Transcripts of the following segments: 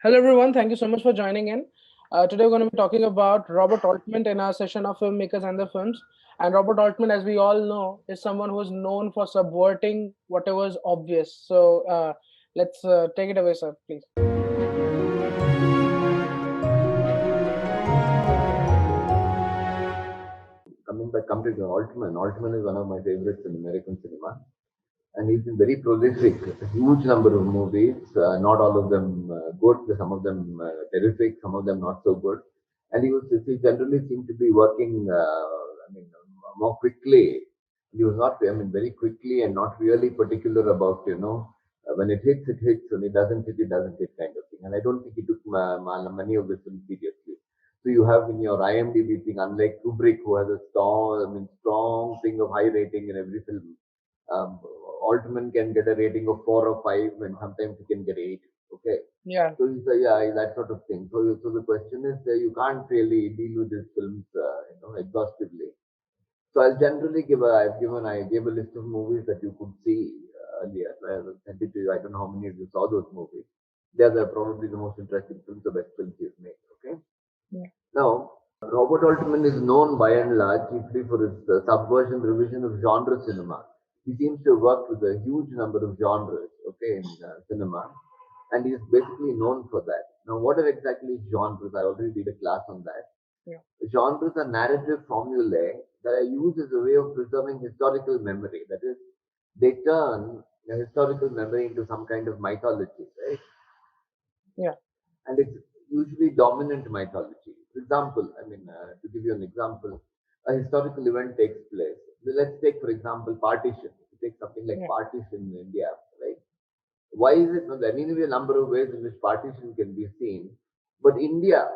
Hello, everyone. Thank you so much for joining in. Today, we're going to be talking about Robert Altman in our session of filmmakers and the films. And Robert Altman, as we all know, is someone who is known for subverting whatever is obvious. So, let's take it away, sir, please. Coming to Altman. Altman is one of my favorites in American cinema, and he's been very prolific. A huge number of movies, not all of them good, some of them terrific, some of them not so good. And he generally seemed to be working, more quickly. He was not, very quickly and not really particular about, when it hits, it hits. When it doesn't hit kind of thing. And I don't think he took many of the films seriously. So you have in your IMDb thing, unlike Kubrick, who has a strong thing of high rating in every film. Um, Altman can get a rating of 4 or 5, and sometimes he can get 8. Okay, Yeah. so he's yeah, that sort of thing. So the question is, you can't really deal with these films, exhaustively. So I gave a list of movies that you could see earlier. I will send it to you. I don't know how many of you saw those movies. They're probably the most interesting films, the best films he's made. Okay. Yeah. Now, Robert Altman is known by and large chiefly for his subversion revision of genre cinema. He seems to have worked with a huge number of genres, okay, in cinema, and he is basically known for that. Now, what are exactly genres? I already did a class on that. Yeah. Genres are narrative formulae that are used as a way of preserving historical memory. That is, they turn a historical memory into some kind of mythology, right? Yeah. And it's usually dominant mythology. For example, to give you an example, a historical event takes place. Let's take, for example, partition. Take something like Yeah. partition in India, right? Why is it? Well, there may be a number of ways in which partition can be seen, but India,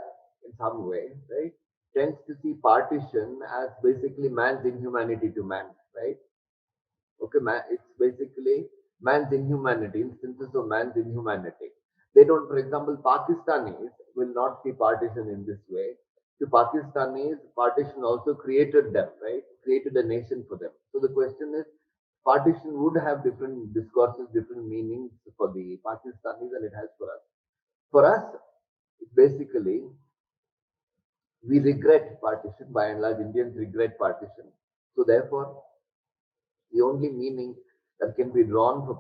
in some way, right, tends to see partition as basically man's inhumanity to man, right? Okay, it's basically man's inhumanity, instances of man's inhumanity. They don't, for example, Pakistanis will not see partition in this way. To Pakistanis, partition also created them, right? Created a nation for them. So the question is, partition would have different discourses, different meanings for the Pakistanis than it has for us. For us, basically, we regret partition. By and large, Indians regret partition. So therefore, the only meaning that can be drawn from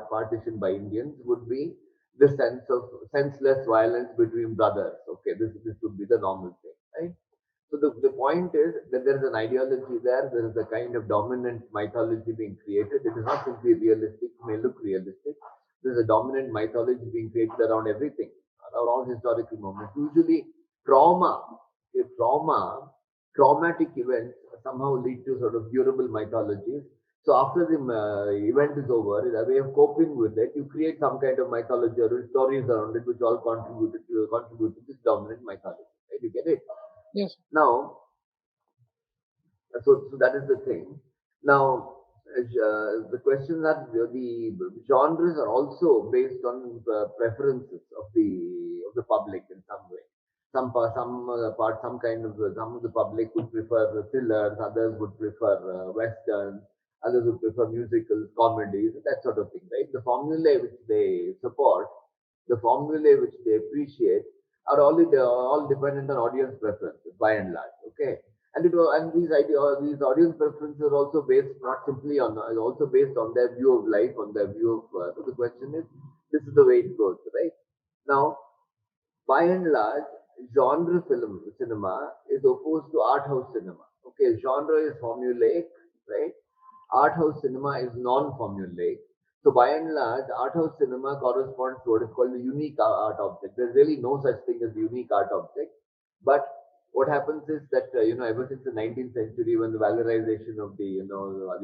partition by Indians would be the sense of senseless violence between brothers. Okay, this would be the normal thing, right? So the point is that there is an ideology there. There is a kind of dominant mythology being created. It is not simply realistic. It may look realistic. There is a dominant mythology being created around everything, around all historical moments. Usually, trauma, a traumatic events somehow lead to sort of durable mythologies. So after the event is over, in a way of coping with it, you create some kind of mythology or stories around it, which all contribute to this dominant mythology. Right? You get it? Yes. Now, so that is the thing. Now, the question that the genres are also based on preferences of the public in some way. Some of the public would prefer thrillers, others would prefer westerns, others would prefer musicals, comedies, that sort of thing, right? The formulae which they support, the formulae which they appreciate, are all dependent on audience preferences by and large. Okay, and these audience preferences are also based not simply on also based on their view of life, on their view of. So the question is, this is the way it goes, right? Now, by and large, genre film cinema is opposed to art house cinema. Okay, genre is formulaic, right? Art house cinema is non-formulaic. So by and large, art house cinema corresponds to what is called the unique art object. There's really no such thing as unique art object. But what happens is that ever since the 19th century, when the valorization of the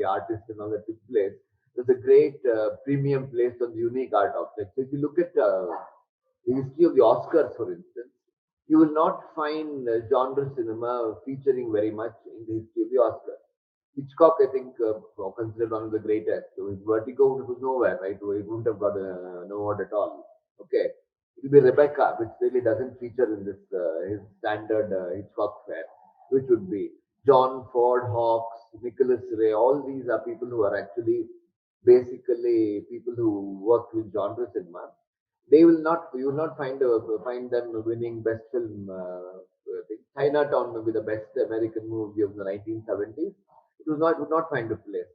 artist and all that took place, there's a great premium placed on the unique art object. So if you look at the history of the Oscars, for instance, you will not find genre cinema featuring very much in the history of the Oscars. Hitchcock, I think, considered one of the greatest. So his Vertigo was nowhere, right? So he wouldn't have got an award at all. Okay. It will be Rebecca, which really doesn't feature in this his standard Hitchcock fare, which would be John Ford, Hawks, Nicholas Ray. All these are people who are actually basically people who worked with genre cinema. They will not. You will not find them winning best film. I think Chinatown may be the best American movie of the 1970s. It was not would not find a place.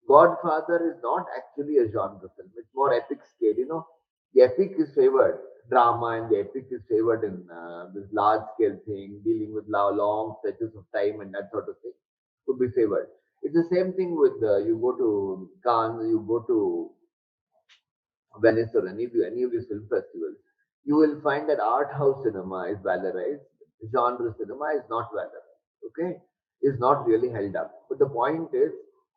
Godfather is not actually a genre film. It's more epic scale. The epic is favored drama, and the epic is favored in this large scale thing, dealing with long stretches of time and that sort of thing. Could be favored. It's the same thing with you go to Cannes, you go to Venice or any of these film festivals, you will find that art house cinema is valorized, genre cinema is not valorized. Okay, is not really held up. But the point is,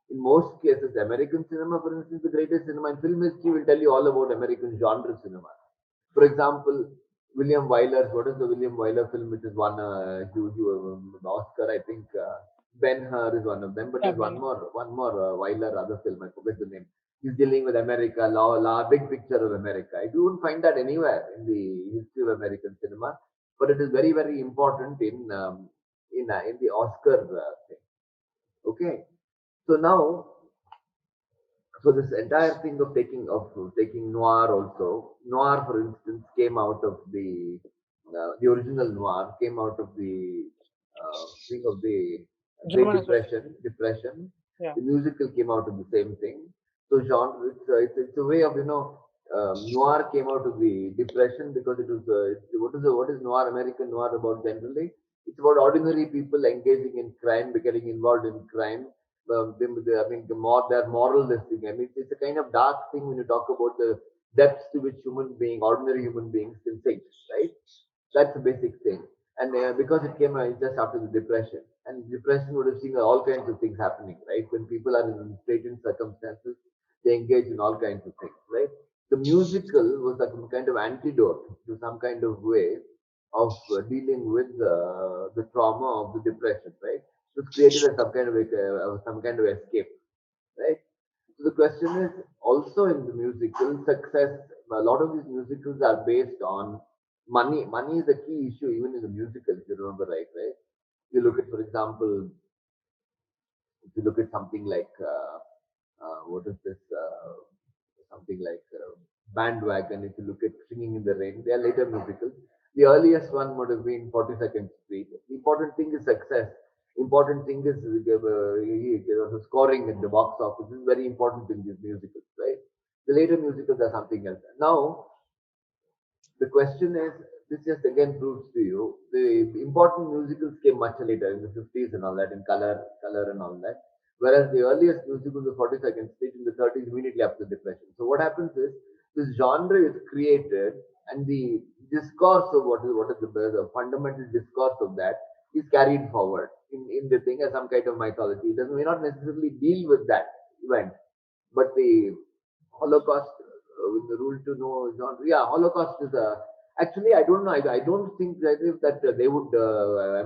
in most cases, American cinema, for instance, the greatest cinema in film history will tell you all about American genre cinema. For example, William Wyler's, what is the William Wyler film which has won a huge Oscar? I think Ben Hur is one of them, but Yeah, there's Ben. one more Wyler other film. I forget the name. He's dealing with America, law, big picture of America. You won't find that anywhere in the history of American cinema, but it is very very important in the Oscar thing. Okay, so now so this entire thing of taking noir also, noir for instance came out of the original noir came out of the thing of the great German as well. depression. Yeah. The musical came out of the same thing. So genre it's a way of noir came out of the depression because it was what is noir, American noir about generally? It's about ordinary people engaging in crime, getting involved in crime. I mean, their moral listing. I mean, it's a kind of dark thing when you talk about the depths to which ordinary human beings can sink, right? That's the basic thing. And because it came just after the depression, and depression would have seen all kinds of things happening, right? When people are in straitened circumstances, they engage in all kinds of things, right? The musical was like a kind of antidote to some kind of way of dealing with the trauma of the depression, right? It was created as some kind of escape, right? So the question is also in the musical success. A lot of these musicals are based on money. Money is a key issue even in the musical. If you remember right? You look at, for example, if you look at something like what is this? Something like Bandwagon. If you look at Singing in the Rain, they are later musicals. The earliest one would have been 42nd Street. The important thing is success. Important thing is scoring at the box office. This is very important in these musicals, right? The later musicals are something else. Now, the question is, this just again proves to you the important musicals came much later in the 50s and all that, in color and all that. Whereas the earliest musicals, the 42nd Street in the 30s, immediately after the Depression. So what happens is this genre is created, and the discourse of what is the fundamental discourse of that is carried forward in the thing as some kind of mythology. It doesn't may not necessarily deal with that event, but the Holocaust with the rule to know genre. Yeah, Holocaust is a. Actually, I don't know. I don't think that if that they would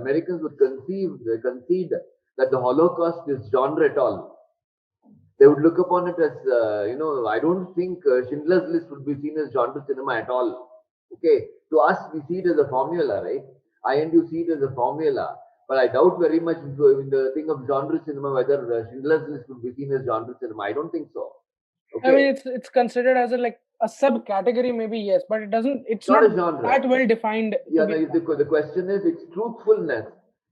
Americans would concede that the Holocaust is genre at all. They would look upon it as I don't think Schindler's List would be seen as genre cinema at all. Okay, to us we see it as a formula, right? I and you see it as a formula, but I doubt very much in the thing of genre cinema whether Schindler's List would be seen as genre cinema. I don't think so. I mean, Okay, it's considered as a like a subcategory, maybe yes, but it doesn't. It's not not a genre. that well defined to Yeah, be no, a genre. the question is its truthfulness,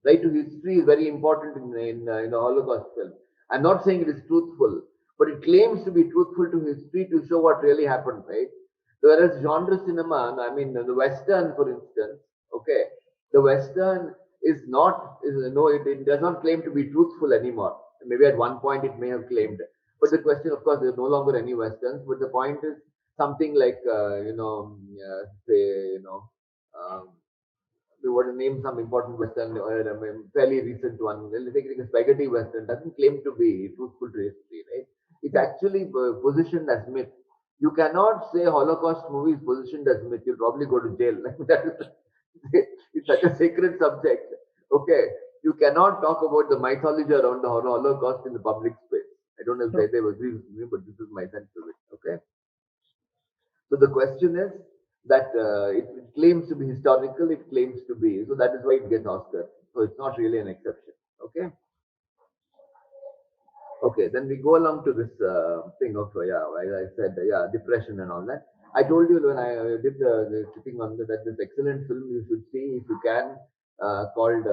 right? To history is very important in the Holocaust film. I'm not saying it is truthful, but it claims to be truthful to history to show what really happened, right? Whereas genre cinema, I mean the Western, for instance, okay, the Western is not is no, it does not claim to be truthful anymore. Maybe at one point it may have claimed, but the question, of course, there's no longer any Westerns. But the point is something like say um, we want to name some important Western or I mean, fairly recent one. Let's take a spaghetti Western doesn't claim to be truthful to history, right? It's Yeah. actually positioned as myth. You cannot say Holocaust movie is positioned as myth. You'll probably go to jail. That is, it's such a sacred subject. Okay, you cannot talk about the mythology around the Holocaust in the public space. I don't know if True. they agree with me, but this is my sense of it. Okay. So the question is that it claims to be historical, it claims to be, so that is why it gets Oscar. So it's not really an exception. Okay. Okay. Then we go along to this thing of yeah, as I said, yeah, depression and all that. I told you when I did the sitting on that this excellent film you should see if you can, called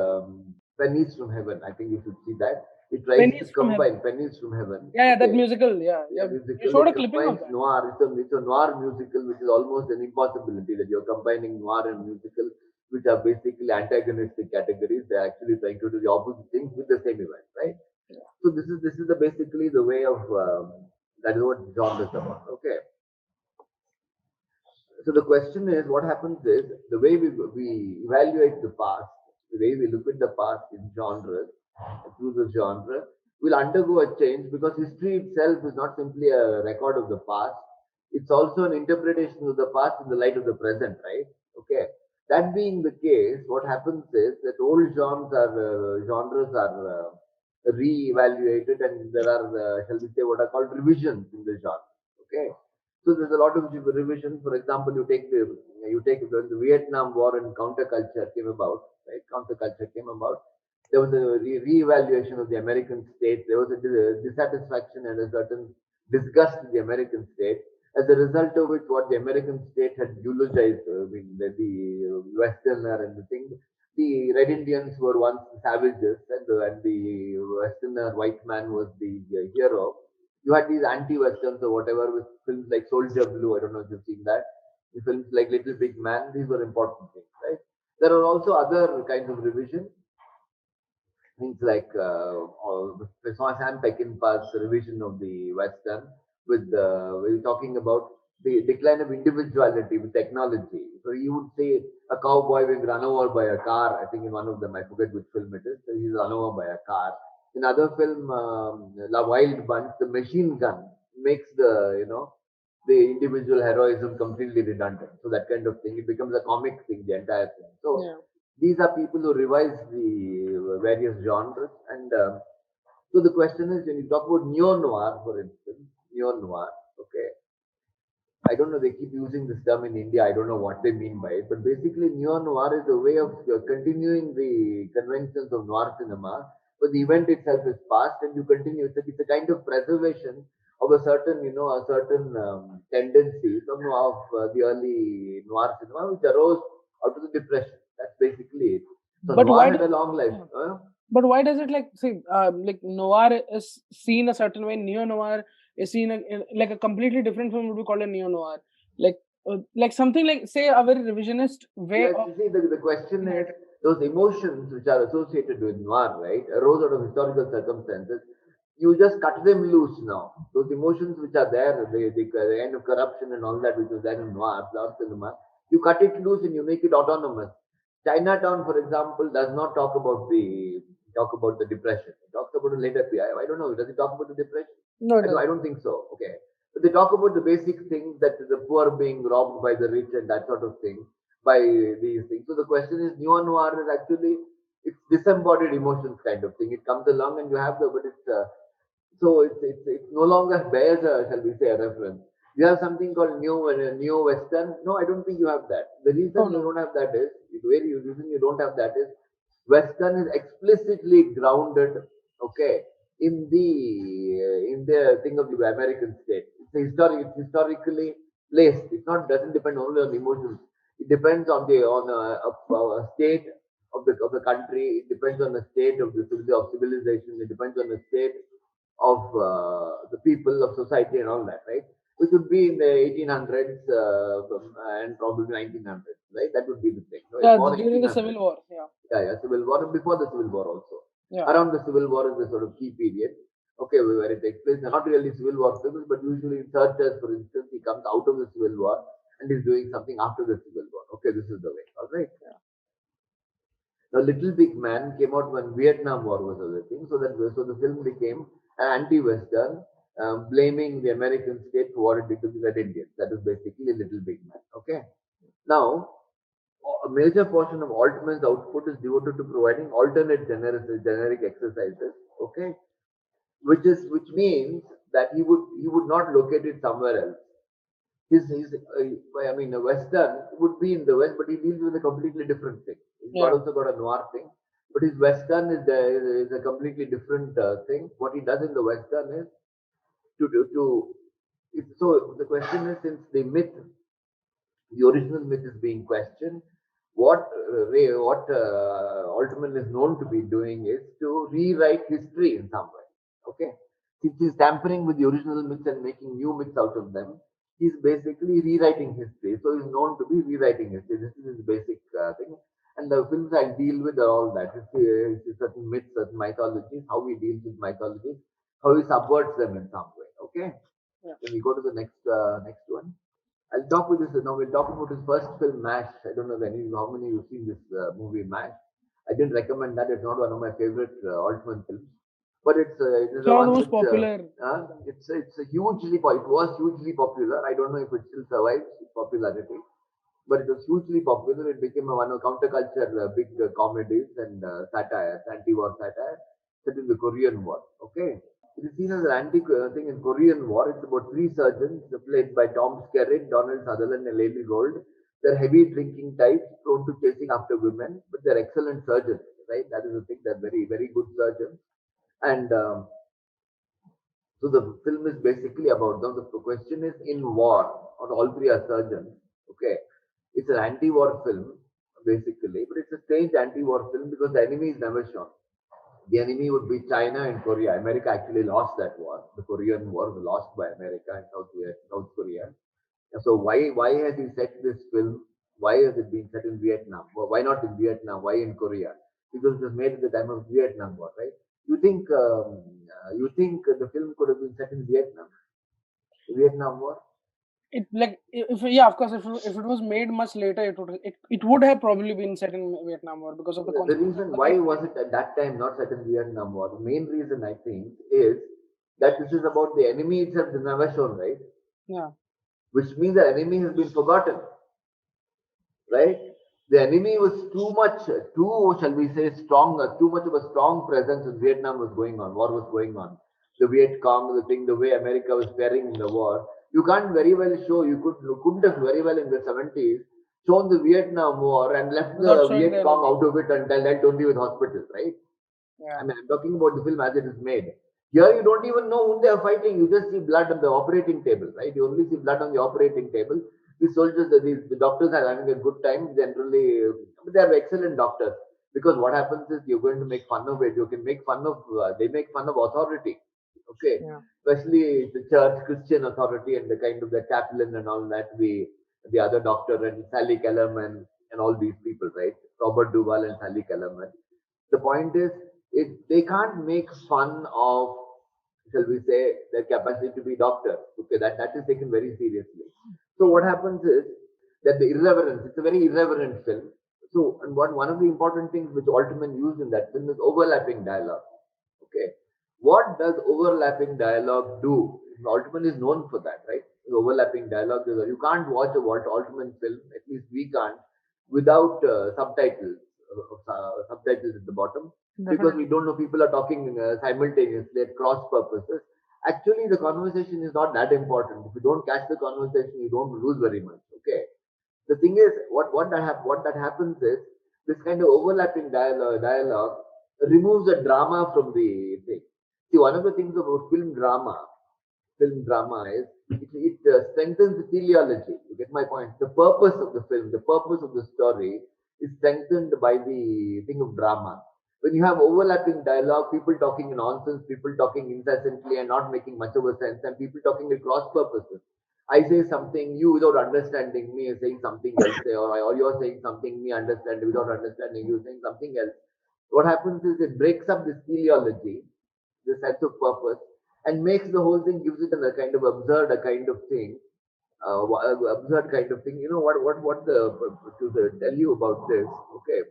Pennies from Heaven. I think you should see that. It tries to Pennies from Heaven. combine Pennies from Heaven. Yeah, yeah, that Okay, musical. Yeah, yeah, yeah. You musical. showed It a clipping of combines that. noir. It's a noir musical, which is almost an impossibility that you're combining noir and musical, which are basically antagonistic categories. They're actually trying to do the opposite things with the same event, right? So this is the basically the way of that is what genre is about. Okay. So the question is, what happens is the way we evaluate the past, the way we look at the past in genres, through the genre, will undergo a change because history itself is not simply a record of the past. It's also an interpretation of the past in the light of the present, right? Okay. That being the case, what happens is that old genres are re-evaluated, and there are, shall we say, what are called revisions in the genre. Okay. So there's a lot of revision. For example, you take when the Vietnam War and counterculture came about, right? Counterculture came about. There was a re-evaluation of the American state. There was a dissatisfaction and a certain disgust with the American state, as a result of which what the American state had eulogized, I mean, the Westerner and the thing. The Red Indians were once savages, and the Westerner white man was the hero. You had these anti-westerns or whatever with films like Soldier Blue. I don't know if you've seen that. The films like Little Big Man. These were important things, right? There are also other kinds of revision, things like Sam Peckinpah's revision of the Western, with we're talking about the decline of individuality with technology. So you would say a cowboy being run over by a car. I think in one of them, I forget which film it is, so he's run over by a car. In other film, La Wild Bunch, the machine gun makes the individual heroism completely redundant. So that kind of thing, it becomes a comic thing, the entire thing. So Yeah. these are people who revise the various genres. And so the question is, when you talk about neo noir, for instance, neo noir, okay, I don't know, they keep using this term in India. I don't know what they mean by it. But basically, neo noir is a way of continuing the conventions of noir cinema. But the event itself is past, and you continue. It's a kind of preservation of a certain tendencies of the early noir cinema, which arose out of the depression. That's basically it. So But noir why? had a long life. Yeah. But why does it like see like noir is seen a certain way, neo noir is seen like a completely different film would be called a neo noir, like something like say a very revisionist way Yes, of you see, the question looking is at it. those emotions which are associated with noir, right, arose out of historical circumstances. You just cut them loose now. Those emotions which are there, the end of corruption and all that, which was there in noir cinema, you cut it loose and you make it autonomous. Chinatown, for example, does not talk about the depression. It talks about it later. I don't know. Does it talk about the depression? No, it I doesn't. don't think so. Okay. But they talk about the basic things, that the poor being robbed by the rich and that sort of thing, by these things. So the question is, neo noir is actually, it's disembodied emotions kind of thing. It comes along and you have but it's so it no longer bears a, shall we say, a reference. You have something called neo western. No, I don't think you have that. The Oh reason you no. don't have that is the reason you don't have that is western is explicitly grounded, okay, in the thing of the American state. It's historically placed. It's not doesn't depend only on emotions. It depends on a state of the country. It depends on the state of civilization. It depends on the state of the people of society and all that, right? Which would be in the 1800s and probably 1900s, right? That would be the thing. So it's Yeah, more during the Civil 1800s. War. Yeah. Yeah, yeah, Civil War and before the Civil War also. Yeah. Around the Civil War is the sort of key period. Okay, where it takes place. They're not really Civil War films, but usually in Searchers, for instance, he comes out of the Civil War and he's doing something after the Civil War. Okay, this is the way. All right. The Little Big Man came out when Vietnam War was the thing, so the film became an anti-Western, blaming the American state for what it did to the Red Indians. That is basically Little Big Man. Okay. Now, a major portion of Altman's output is devoted to providing alternate generic exercises. Okay, which means that he would not locate it somewhere else. I mean, a Western would be in the West, but he deals with a completely different thing. He's got Yeah. also got a noir thing, but his Western is a completely different thing. What he does in the Western is to do to. So the question is, since the myth The original myth is being questioned. What Altman is known to be doing is to rewrite history in some way. Okay, since he's tampering with the original myths and making new myths out of them, he's basically rewriting history. So he's known to be rewriting history. This is his basic thing. And the films I deal with are all that. It's certain myths, certain mythologies, how he deals with mythologies, how he subverts them in some way. Okay. Yeah. Then we go to the next one. I'll talk with this now. We'll talk about his first film, MASH. I don't know how many you've seen this movie, MASH. I didn't recommend that. It's not one of my favorite Altman films, but it is It's the one of the one most which popular. it's a it was hugely popular. I don't know if it still survives its popularity, but it was hugely popular. It became one of counterculture big comedies and satire, anti-war satire set in the Korean War. Okay, it is seen as an anti thing in Korean War. It's about three surgeons played by Tom Skerritt, Donald Sutherland, and Lady Gold. They're heavy drinking types, prone to chasing after women, but they're excellent surgeons. Right, that is the thing. They're very good surgeons, and so the film is basically about them. The question is in war, or all three are surgeons. Okay, it's an anti-war film basically, but it's a strange anti-war film because the enemy is never shown. The enemy would be China and Korea. America actually lost that war. The Korean War was lost by America and South Korea. So why has he set this film? Why has it been set in Vietnam? Well, why not in Vietnam? Why in Korea? Because it was made at the time of Vietnam War, right? You think the film could have been set in Vietnam War? It like if yeah, of course, if it was made much later, it would have probably been set in Vietnam War because of the The reason like why was it at that time not set in Vietnam War? The main reason I think is that this is about the enemy itself is never shown, right? yeah. Which means the enemy has been forgotten, right? The enemy was shall we say, strong, too much of a strong presence when Vietnam was going on, war was going on. The Viet Cong, the thing, the way America was faring in the war, you can't very well show, couldn't have very well in the 70s shown the Vietnam War and left Without the showing the Viet Cong enemy. out of it and dealt only with hospitals, right? I Yeah. mean, I'm talking about the film as it is made. Here, you don't even know whom they are fighting. You just see blood on the operating table, right? You only see blood on the operating table. These soldiers, the doctors are having a good time. Generally, but they are excellent doctors because what happens is you're going to make fun of it. You can make fun of. They make fun of authority, okay? Yeah. Especially the church, Christian authority, and the kind of the chaplain and all that. The other doctor and Sally Kellerman and all these people, right? Robert Duvall and Sally Kellerman. The point is, they can't make fun of, shall we say, their capacity to be doctors. Okay, that is taken very seriously. So what happens is that the irreverence, it's a very irreverent film. So, and one of the important things which Altman used in that film is overlapping dialogue. Okay, what does overlapping dialogue do? Altman is known for that, right? The overlapping dialogue. You can't watch a Walt Altman film, at least we can't, without subtitles at the bottom, because we Definitely. don't know people are talking simultaneously at cross purposes. Actually, the conversation is not that important. If you don't catch the conversation, you don't lose very much. Okay. The thing is, what that happens is this kind of overlapping dialogue removes the drama from the thing. See, one of the things about film drama is it strengthens the teleology. You get my point? The purpose of the film, the purpose of the story is strengthened by the thing of drama. When you have overlapping dialogue, people talking nonsense, people talking incessantly and not making much of a sense, and people talking at cross purposes. I say something, you without understanding me is saying something else, or you're saying something, me understand without understanding you saying something else. What happens is it breaks up this teleology, the sense of purpose, and makes the whole thing, gives it a kind of absurd, a kind of thing, absurd kind of thing. You know what to tell you about this? Okay,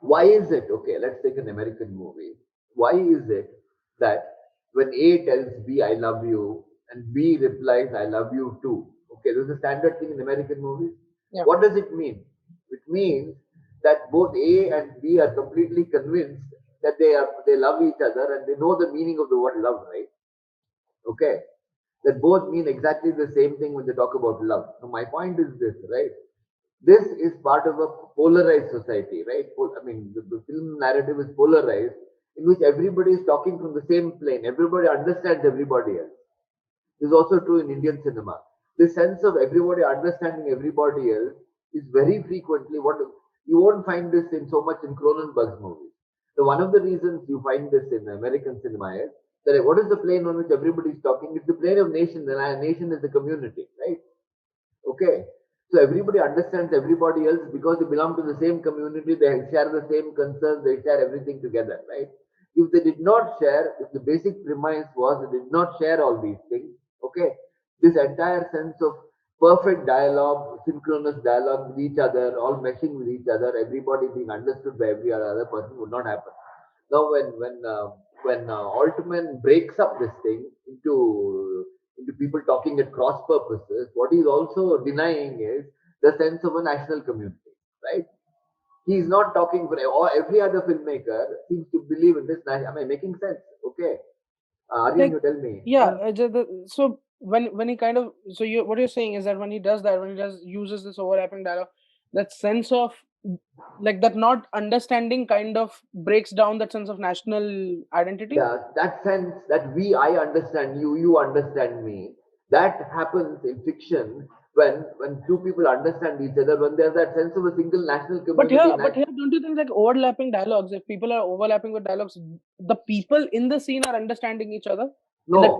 why is it? Okay, let's take an American movie. Why is it that when A tells B, I love you, and B replies, I love you too? Okay, this is a standard thing in American movies. Yeah. What does it mean? It means that both A and B are completely convinced that they love each other and they know the meaning of the word love, right? Okay. That both mean exactly the same thing when they talk about love. So my point is this, right? This is part of a polarized society, right? I mean, the film narrative is polarized, in which everybody is talking from the same plane. Everybody understands everybody else. This is also true in Indian cinema. The sense of everybody understanding everybody else is very frequently what you won't find this in so much in Cronenberg's movies. So one of the reasons you find this in American cinema is that what is the plane on which everybody is talking? It's the plane of nation. The nation is the community, right? Okay. So everybody understands everybody else because they belong to the same community, they share the same concerns, they share everything together, right? If they did not share, if the basic premise was they did not share all these things, okay, this entire sense of perfect dialogue, synchronous dialogue with each other, all meshing with each other, everybody being understood by every other person would not happen. Now, when Altman breaks up this thing into people talking at cross purposes, what he's also denying is the sense of a national community, right? He's not talking for or every other filmmaker seems to believe in this. Am I making sense? Okay, Aryan, Like, you tell me. yeah, so when he kind of, so you, what you're saying is that when he does that, when he does uses this overlapping dialogue, that sense of, like, that not understanding kind of breaks down that sense of national identity. Yeah, that sense that I understand you, you understand me, that happens in fiction when two people understand each other, when there's that sense of a single national But community. here, but here, don't you think, like, overlapping dialogues? If people are overlapping with dialogues, the people in the scene are understanding each other in that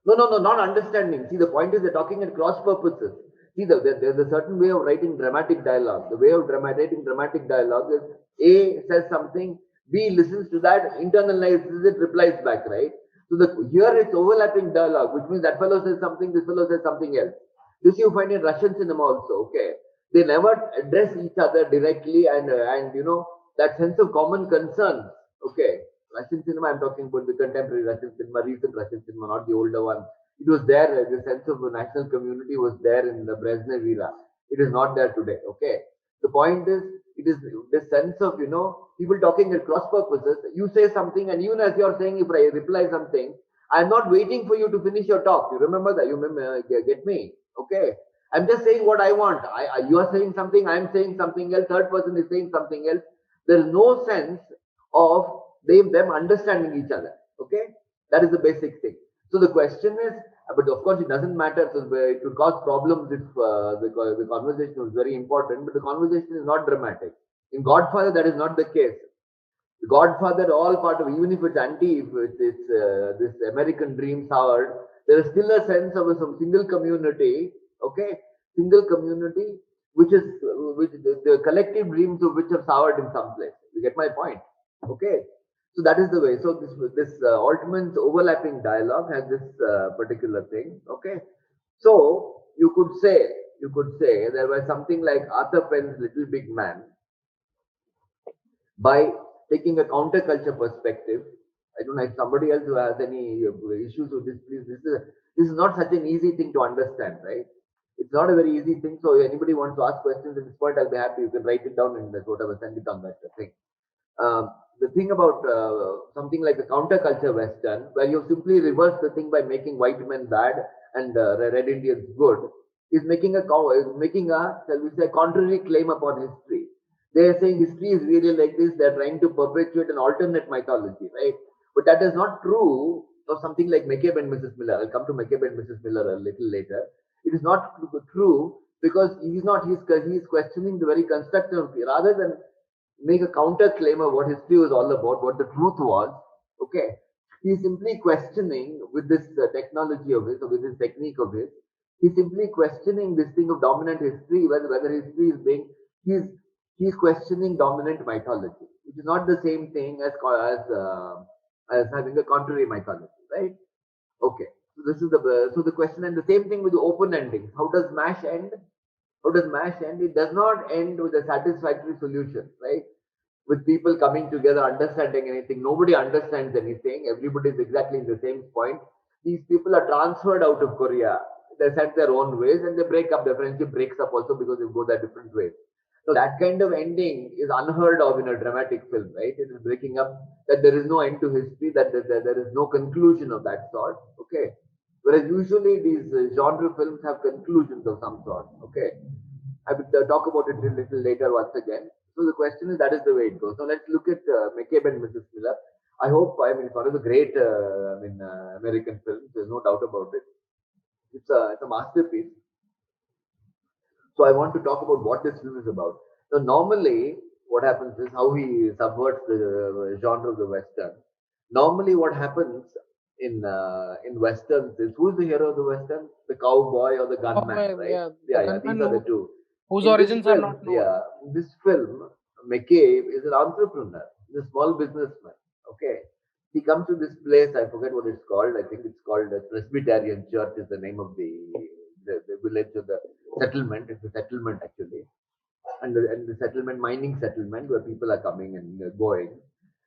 No, no, not understanding. See, the point is they're talking at cross purposes. See, there's a certain way of writing dramatic dialogue. The way of writing dramatic dialogue is A says something, B listens to that, internalizes it, replies back, right? So here it's overlapping dialogue, which means that fellow says something, this fellow says something else. This you find in Russian cinema also. Okay, they never address each other directly, and you know that sense of common concern. Okay, Russian cinema, I'm talking about the contemporary Russian cinema, recent Russian cinema, not the older one. It was there, the sense of a national community was there in the Brezhnev era. It is not there today, okay? The point is, it is this sense of, people talking at cross purposes. You say something, and even as you're saying, if I reply something, I'm not waiting for you to finish your talk. You remember that? You remember, get me? Okay? I'm just saying what I want. You are saying something, I'm saying something else, third person is saying something else. There is no sense of them understanding each other. Okay, that is the basic thing. So the question is, but of course it doesn't matter. So it would cause problems if the conversation was very important, but the conversation is not dramatic. In Godfather, that is not the case. The Godfather, all part of, even if it's anti, if it's this American dream soured, there is still a sense of some single community. Okay, single community which is which the collective dreams of which have soured in some place. You get my point? Okay, so that is the way. So this Altman's overlapping dialogue has this particular thing. Okay, so you could say there was something like Arthur Penn's Little Big Man by taking a counterculture perspective. I don't know if somebody else who has any issues with this. Please, this is not such an easy thing to understand, right? It's not a very easy thing. So anybody wants to ask questions at this point, I'll be happy. You can write it down and whatever, send it on that thing. The thing about something like a counterculture western, where you simply reverse the thing by making white men bad and red Indians good, is making a shall we say contrary claim upon history. They are saying history is really like this. They are trying to perpetuate an alternate mythology, right? But that is not true of something like McCabe and Mrs. Miller. I'll come to McCabe and Mrs. Miller a little later. It is not true because he's questioning the very construct of rather than make a counter claim of what history was all about, what the truth was. Okay, he's simply questioning with this technology of his, or with this technique of his. He's simply questioning this thing of dominant history, whether history is being. He's he's questioning dominant mythology, which is not the same thing as having a contrary mythology, right? Okay. So this is the question, and the same thing with the open endings. How does MASH end? How does MASH end? It does not end with a satisfactory solution, right? With people coming together, understanding anything. Nobody understands anything. Everybody is exactly in the same point. These people are transferred out of Korea. They set their own ways and they break up. Their friendship breaks up also because they go their different ways. So that kind of ending is unheard of in a dramatic film, right? It is breaking up, that there is no end to history, that there is no conclusion of that sort. Okay. Whereas usually these genre films have conclusions of some sort. Okay. I will talk about it a little later once again. So the question is, that is the way it goes. So let's look at McCabe and Mrs. Miller. I mean, it's one of the great, American films. There's no doubt about it. It's a masterpiece. So I want to talk about what this film is about. So normally, what happens is how he subverts the genre of the western. Normally, what happens in westerns is who's the hero of the western? The cowboy or the gunman, Popeye, right? yeah, the Yeah, yeah. gunman These are the two. whose In this origins are film, not known. yeah, in this film, McCabe is an entrepreneur. He's a small businessman. Okay, he comes to this place. I forget what it's called. I think it's called the Presbyterian Church. Is the name of the village or the settlement. It's a settlement actually, and the settlement, mining settlement, where people are coming and going.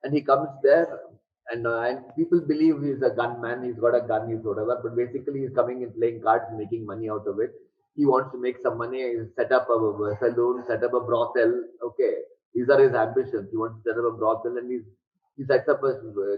And he comes there, and people believe he's a gunman. He's got a gun. He's whatever. But basically, he's coming and playing cards, making money out of it. He wants to make some money. He set up a saloon, set up a brothel. Okay, these are his ambitions. He wants to set up a brothel, and he sets up a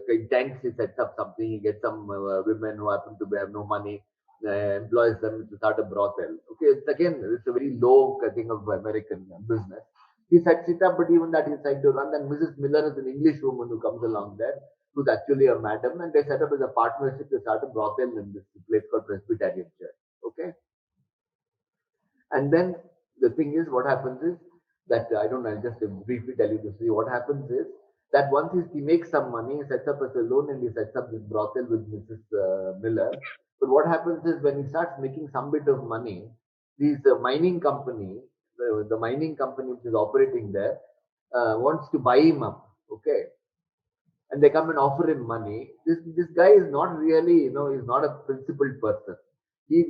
in tanks. He sets up something. He gets some women who happen to have no money, employs them to start a brothel. Okay, it's a very low thing of American business. He sets it up, but even that he's trying to run. Then Mrs. Miller is an English woman who comes along there, who's actually a madam, and they set up as a partnership to start a brothel in this place called Presbyterian Church. Okay, and then the thing is, what happens is that I don't know. I'll just briefly tell you this. What happens is that once he makes some money, he sets up a salon and he sets up this brothel with Mrs. Miller. But what happens is when he starts making some bit of money, these mining company, the mining company which is operating there, wants to buy him up. Okay, and they come and offer him money. This guy is not really, he's not a principled person. He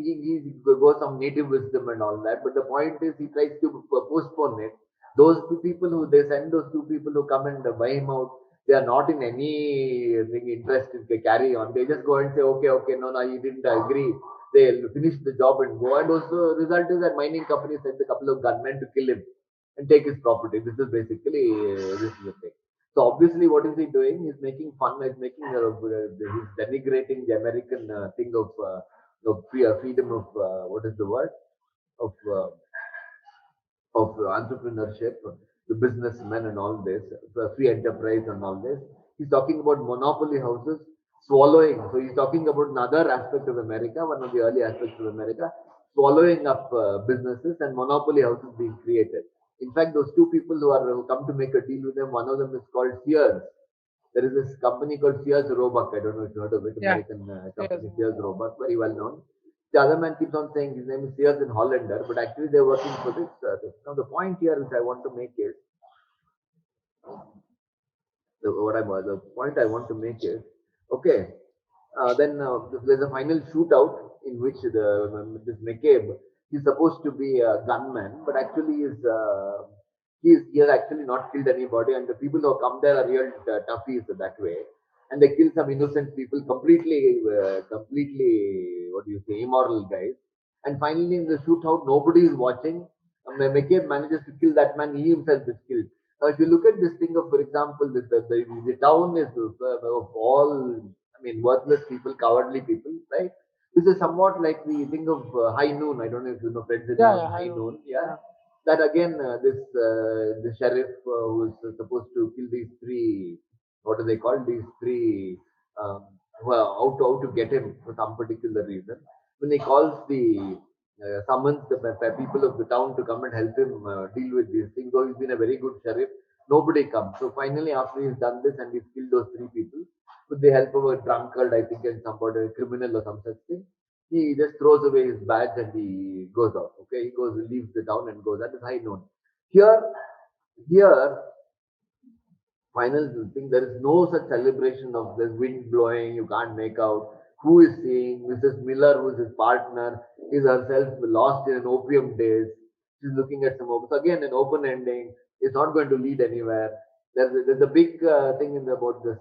goes some native wisdom and all that, but the point is he tries to postpone it. Those two people who they send, those two people who come and buy him out, they are not in anything interested to carry on. They just go and say, okay, okay, no, no, you didn't agree. They'll finish the job and go. And also, result is that mining company sends a couple of gunmen to kill him and take his property. This is basically this is the thing. So obviously, what is he doing? He's making fun. He's denigrating the American thing of freedom of what is the word of entrepreneurship, the businessmen and all this, the free enterprise and all this. He's talking about monopoly houses swallowing. So he's talking about another aspect of America, one of the early aspects of America, swallowing up businesses and monopoly houses being created. In fact, those two people who come to make a deal with them, one of them is called Sears. There is this company called Sears Roebuck. I don't know if you heard of it. Yeah, American yes. company Sears Roebuck, very well known. The other man keeps on saying his name is Sears in Hollander, but actually they're working for this. Now the point here which I want to make is the point I want to make is okay. Then there's a final shootout in which this McCabe he's supposed to be a gunman, but actually he has actually not killed anybody, and the people who come there are real toughies that way, and they kill some innocent people, completely what do you say, immoral guys. And finally, in the shootout, nobody is watching. McCabe manages to kill that man. He himself is killed. Now, if you look at this thing of, for example, the town is of all, I mean, worthless people, cowardly people, right? This is somewhat like the thing of High Noon. I don't know if you know Fred Yeah, Zinnem's yeah, I High know. Noon. Yeah, Yeah. that again, the sheriff who is supposed to kill these three, what do they call these three? Um, who are out to get him for some particular reason. When he calls summons the people of the town to come and help him deal with these things. Though he's been a very good sheriff, nobody comes. So finally, after he's done this and he's killed those three people with the help of a drunkard, I think, and somebody, a criminal or some such thing, he just throws away his badge and he goes off. Okay, he goes, leaves the town and goes. That is high noon. Here, here, final thing, there is no such celebration of the wind blowing, you can't make out who is seeing. Mrs. Miller, who is his partner, is herself lost in an opium daze. She's looking at some open. So again, an open ending. It's not going to lead anywhere. There's a big thing about this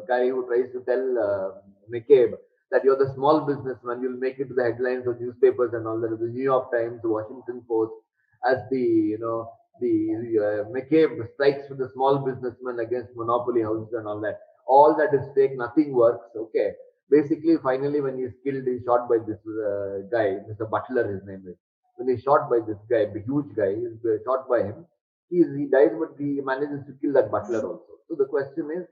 guy who tries to tell McCabe that you're the small businessman, you'll make it to the headlines of newspapers and all that. The New York Times, the Washington Post, as the McCabe strikes with the small businessman against monopoly houses and all that. All that is fake. Nothing works. Okay. Basically, finally, when he's killed, he's shot by this guy, Mr. Butler, his name is. When he's shot by this guy, the huge guy, he's shot by him. He dies, but he manages to kill that Butler also. So the question is,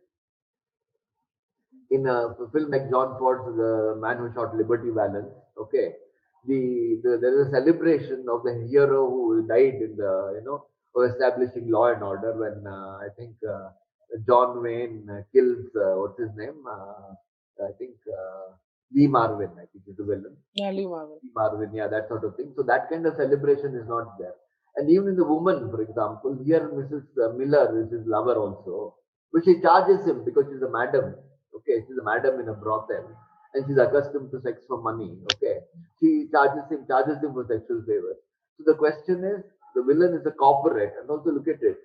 in a film like John Ford's The Man Who Shot Liberty Valance, okay, there is a celebration of the hero who died in the of establishing law and order when I think John Wayne kills what's his name? I think Lee Marvin. I think is the villain. Yeah, Lee Marvin. Marvin, yeah, that sort of thing. So that kind of celebration is not there. And even in the woman, for example, here Mrs. Miller is his lover also, but she charges him because she's a madam. Okay, she's a madam in a brothel, and she's accustomed to sex for money. Okay, she charges him for sexual favors. So the question is, the villain is a corporate, and also look at it.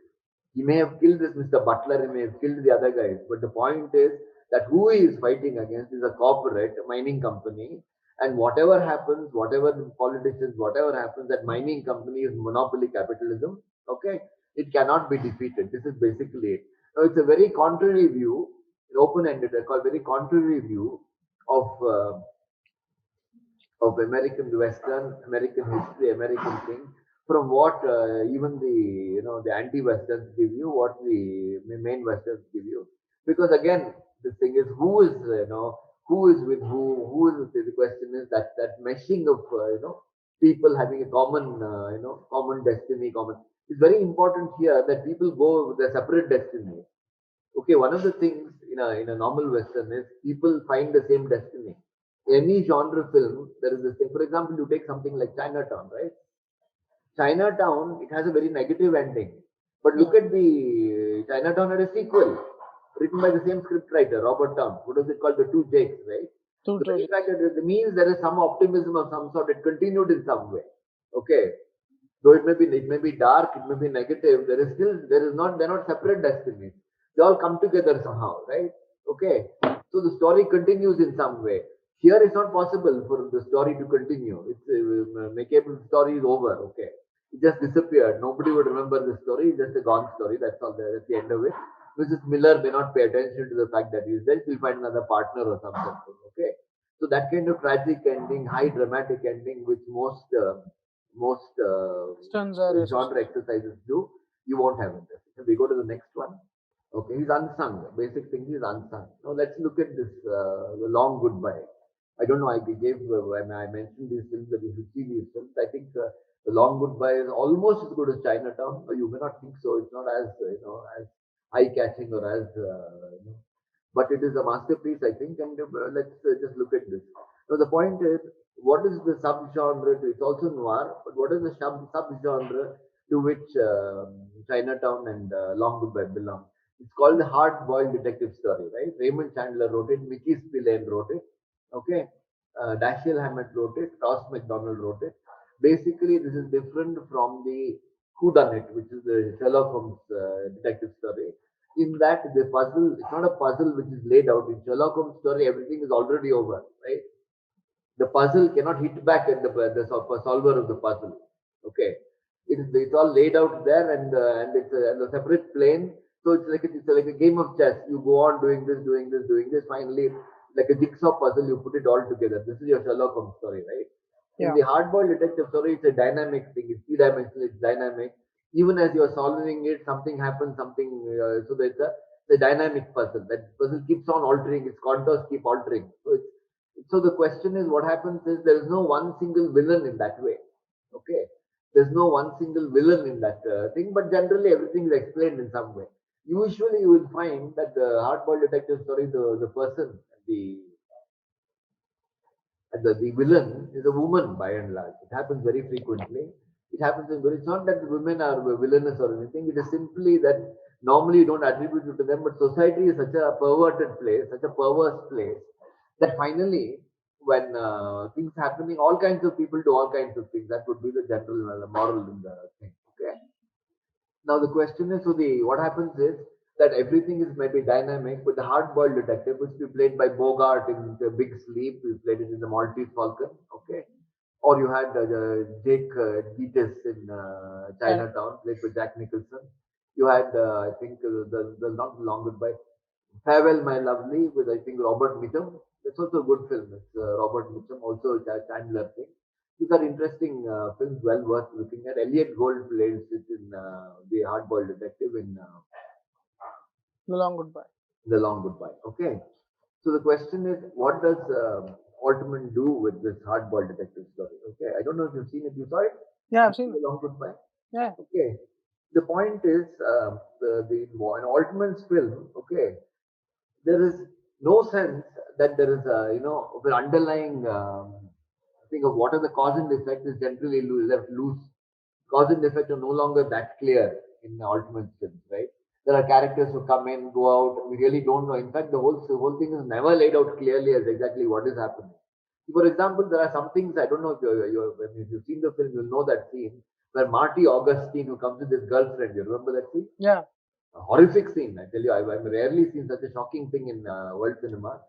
He may have killed this Mr. Butler, he may have killed the other guys, but the point is that who he is fighting against is a corporate mining company, and whatever happens, whatever the politicians, whatever happens, that mining company is monopoly capitalism. Okay, it cannot be defeated. This is basically it. Now, it's a very contrary view, open-ended, I call very contrary view of American Western, American history, American thing, from what even the the anti-Westerns give you, what the main Westerns give you. Because again, the thing is, who is who is with who is the question is that meshing of people having a common common destiny, common. It's very important here that people go with a separate destiny. Okay, one of the things in a normal Western is people find the same destiny. Any genre film, there is this thing. For example, you take something like Chinatown, right? Chinatown, it has a very negative ending. But Yeah, look at the Chinatown had a sequel written by the same scriptwriter, Robert Town. What was it called? The Two Jakes, right? two The very fact projects. that it means there is some optimism of some sort. It continued in some way. Okay, though it may be dark, it may be negative. There is not they're not separate destinies. They all come together somehow, right? Okay, so the story continues in some way. Here it's not possible for the story to continue. It's makeable story is over. Okay, it just disappeared. Nobody would remember the story. It's just a gone story. That's all. That's the end of it. Mrs. Miller may not pay attention to the fact that he's dead. She'll find another partner or something. Okay, so that kind of tragic ending, high dramatic ending, which most Stuns are genre associated. exercises do, you won't have in this. If we go to the next one, okay, he's unsung. Basic thing is unsung. Now let's look at this, the long goodbye. I don't know. I gave when I mentioned these films that you should see these films. I think the long goodbye is almost as good as Chinatown. Or you may not think so. It's not as as eye catching or as but it is a masterpiece, I think. And let's just look at this. Now, the point is, what is the subgenre? It's also noir, but what is the subgenre to which Chinatown and Long Goodbye belong? It's called the hard-boiled detective story, right? Raymond Chandler wrote it, Mickey Spillane wrote it, okay? Dashiell Hammett wrote it, Ross McDonald wrote it. Basically, this is different from the whodunit, which is the Sherlock Holmes detective story. In that, the puzzle, it's not a puzzle which is laid out. In Sherlock Holmes story, everything is already over, right? The puzzle cannot hit back at the solver of the puzzle. Okay, it's all laid out there, and it's a separate plane. So it's like a game of chess. You go on doing this, doing this, doing this. Finally, like a jigsaw puzzle, you put it all together. This is your Sherlock Holmes story, right? In Yeah, the hardball detective story, it's a dynamic thing. It's three-dimensional. It's dynamic. Even as you're solving it, something happens. Something so that it's a dynamic puzzle. That puzzle keeps on altering. Its contours keep altering. So the question is, what happens is there is no one single villain in that way. Okay, there's no one single villain in that thing, but generally everything is explained in some way. Usually, you will find that the hardball detective story, the person, the the villain is a woman by and large. It happens very frequently. It happens in, it's not that women are villainous or anything. It is simply that normally you don't attribute it to them, but society is such a perverted place, such a perverse place, that finally, when things happening, all kinds of people do all kinds of things. That would be the general moral in the thing. Okay. Now the question is, so the what happens is that everything is maybe dynamic, but the hard-boiled detective, which we played by Bogart in The Big Sleep, we played it in The Maltese Falcon, okay, or you had Jake Gittes in China. Chinatown, played by Jack Nicholson. You had, I think, the not long goodbye, Farewell, My Lovely, with I think Robert Mitchum. That's also a good film. It's Robert Mitchum, also a Chandler thing. These are interesting films, well worth looking at. Elliot Gold plays it in The Hardball Detective The long goodbye. The Long Goodbye. Okay. So the question is, what does Altman do with this hardball detective story. Okay, I don't know if you've seen it. You saw it? Yeah, I've It's seen been it. a long goodbye. Yeah. Okay. The point is, the in Altman's film. Okay, there is no sense that there is a the underlying thing of what are the cause and effect is generally left loose. Cause and effect are no longer that clear in Altman's films, right? There are characters who come in, go out. We really don't know. In fact, the whole thing is never laid out clearly as exactly what is happening. For example, there are some things I don't know if you've seen the film, you'll know that scene where Marty Augustine, who comes with his girlfriend, you remember that scene? Yeah. A horrific scene. I tell you, I've rarely seen such a shocking thing in world cinema.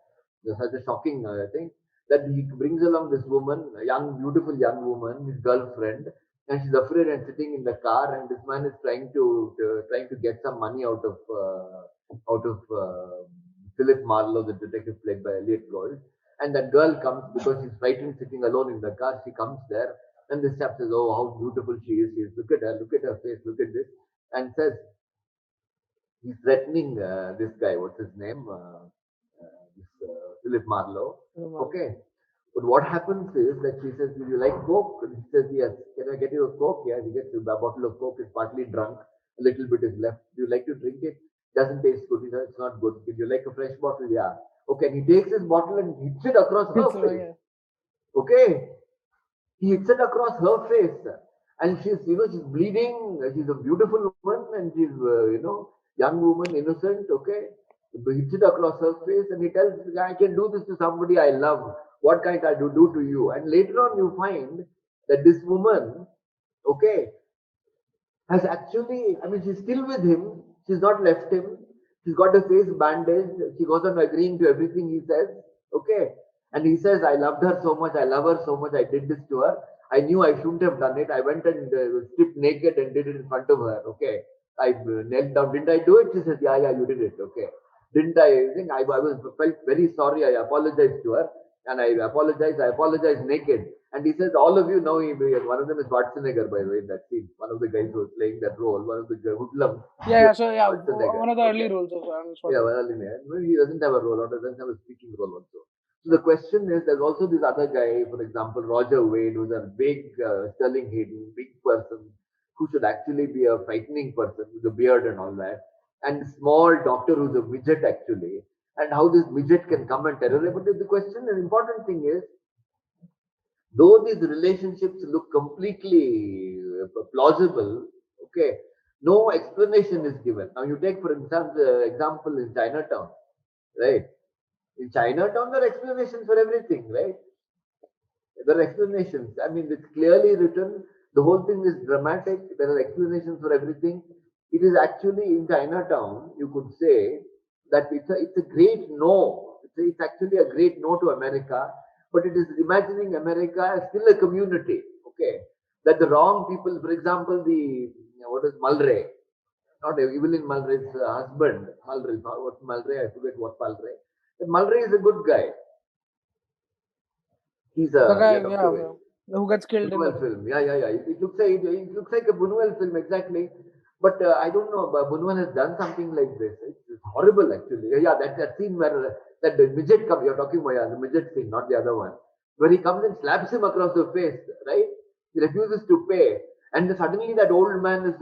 There's such a shocking thing that he brings along this woman, a young, beautiful young woman, his girlfriend, and she's afraid and sitting in the car, and this man is trying to get some money out of Philip Marlowe, the detective played by Elliot Gold, and that girl comes because she's frightened, sitting alone in the car. She comes there, and this chap says, "Oh, how beautiful she is! Look at her, look at her face, look at this," and says, he's threatening this guy. What's his name? This Philip Marlowe. Remarkable. Okay. But what happens is that she says, "Do you like Coke?" And he says, "Yes." "Can I get you a Coke?" Yeah. He gets a bottle of Coke. Is partly drunk. A little bit is left. "Do you like to drink it?" "Doesn't taste good." He says, "It's not good." "Would you like a fresh bottle?" "Yeah." Okay. And he takes his bottle and hits it across her So face. yeah. Okay. He hits it across her face, and she's bleeding. She's a beautiful woman, and she's young woman, innocent. Okay, he hits it across her face, and he tells the guy, "I can do this to somebody I love. What can't I do to you?" And later on, you find that this woman, okay, has actually, I mean, she's still with him. She's not left him. She's got her face bandaged. She goes on agreeing to everything he says. Okay. And he says, "I loved her so much. I love her so much. I did this to her. I knew I shouldn't have done it. I went and stripped naked and did it in front of her. Okay. I knelt down. Didn't I do it?" She says, "Yeah, yeah, you did it. Okay. Didn't I think I was felt very sorry. I apologized to her. And I apologized naked." And he says, "All of you know him." One of them is Schwarzenegger, by the way, in that scene. One of the guys who was playing that role, one of the hoodlums, Yeah, he yeah. was So yeah, Schwarzenegger. one of the early Okay. rules of Arnold Yeah, Schwarzenegger. well, maybe he doesn't have a role, or doesn't have a speaking role also. So the question is, there's also this other guy, for example, Roger Wade, who's a big Sterling Hayden, big person, who should actually be a frightening person with a beard and all that, and small doctor who's a midget actually, and how this midget can come and terrorize. But the question, the important thing is, though these relationships look completely plausible, okay, no explanation is given. Now you take, for example, in Chinatown, right? In Chinatown, there are explanations for everything, right? There are explanations. I mean, it's clearly written. The whole thing is dramatic. There are explanations for everything. It is actually in Chinatown, you could say that it's a great no. It's actually a great no to America, but it is imagining America as still a community. Okay, that the wrong people, for example, the what is Mulray? Not Evelyn Mulray's husband, Mulray. What Mulray? I forget what Mulray. Mulray is a good guy. The Yeah, guy, Dr. yeah, Wade. who gets killed in the Buñuel film. film. Yeah, yeah, yeah. It looks like a Buñuel film exactly. But I don't know. But Buñuel has done something like this. It's horrible actually. Yeah, that scene where that the midget comes. You're talking about, yeah, the midget scene, not the other one, where he comes and slaps him across the face. Right? He refuses to pay, and then suddenly that old man is,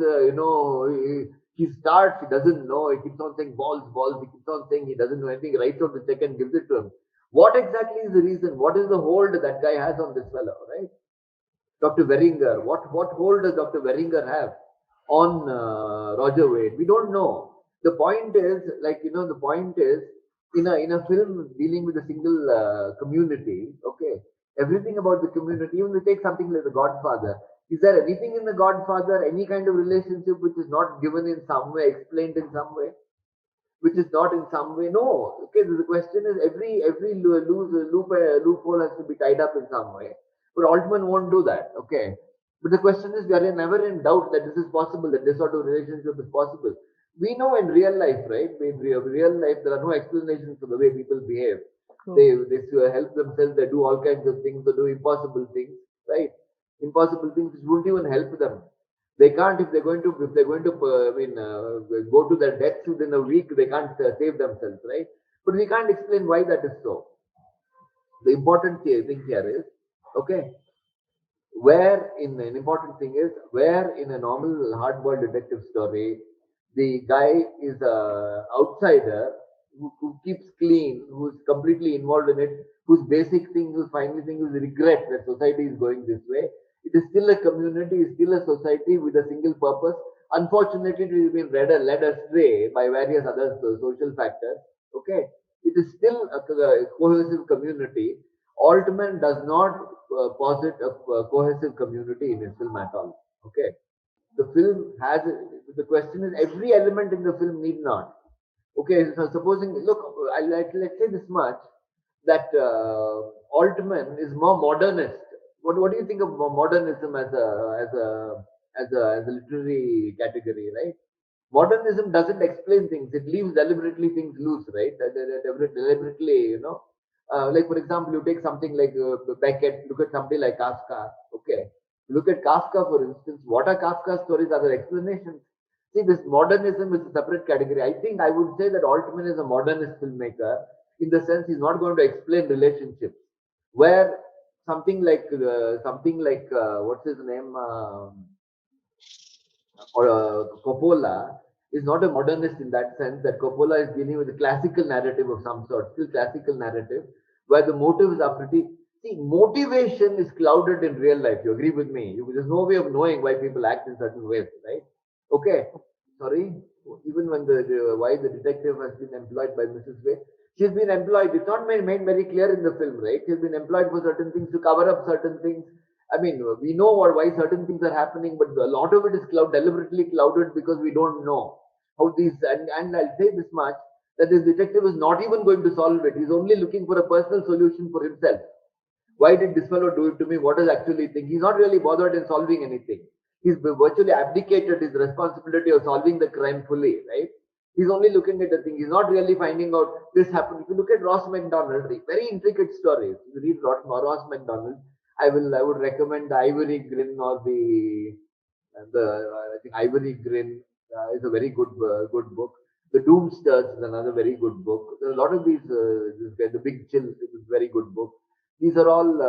he starts. He doesn't know. He keeps on saying balls, balls. He keeps on saying he doesn't know anything. He writes out the check and gives it to him. What exactly is the reason? What is the hold that guy has on this fellow? Right? Dr. Veringer. What hold does Dr. Veringer have on Roger Wade? We don't know. The point is, the point is, in a film dealing with a single community, okay, everything about the community. Even we take something like The Godfather. Is there anything in The Godfather, any kind of relationship which is not given in some way, explained in some way? Which is not in some way. No. Okay, the question is every loophole has to be tied up in some way. But Altman won't do that. Okay. But the question is, we are never in doubt that this is possible, that this sort of relationship is possible. We know in real life, right? In real life, there are no explanations for the way people behave. True. They help themselves. They do all kinds of things. They do impossible things, right? Impossible things which won't even help them. They can't go to their deaths within a week. They can't save themselves, right? But we can't explain why that is so. The important thing here is, okay, where in an important thing is where in a normal hardball detective story, the guy is a outsider who keeps clean, who's completely involved in it, whose basic thing, whose final thing is regret that society is going this way. It is still a community, is still a society with a single purpose. Unfortunately, it has been led astray by various other social factors. Okay, it is still a cohesive community. Altman does not posit a cohesive community in his film at all. Okay, the film has the question is every element in the film need not. Okay, so supposing look, let's say this much that Altman is more modernist. What do you think of modernism as a literary category, right? Modernism doesn't explain things; it leaves deliberately things loose, right? Deliberately, like for example, you take something like Beckett. Look at somebody like Kafka. Okay, look at Kafka for instance. What are Kafka stories? Are there explanations? See, this modernism is a separate category. I think I would say that Altman is a modernist filmmaker in the sense he's not going to explain relationships. Where something like what's his name? Or Coppola is not a modernist in that sense that Coppola is dealing with a classical narrative of some sort, still classical narrative, where the motives are pretty. See, motivation is clouded in real life. You agree with me? There's no way of knowing why people act in certain ways, right? Okay. Sorry. Even when why the detective has been employed by Mrs. Way, she's been employed. It's not made very clear in the film, right? She's been employed for certain things to cover up certain things. I mean, we know why certain things are happening, but a lot of it is deliberately clouded because we don't know how these. And I'll say this much that this detective is not even going to solve it. He's only looking for a personal solution for himself. Why did this fellow do it to me? What is actually thing? He's not really bothered in solving anything. He's virtually abdicated his responsibility of solving the crime fully, right? He's only looking at the thing. He's not really finding out this happened. If you look at Ross McDonald, very intricate stories. You read Ross McDonald. I would recommend the Ivory Grin or the I think Ivory Grin is a very good book. The Doomsters is another very good book. There are a lot of these. The Big Chill is a very good book. These are all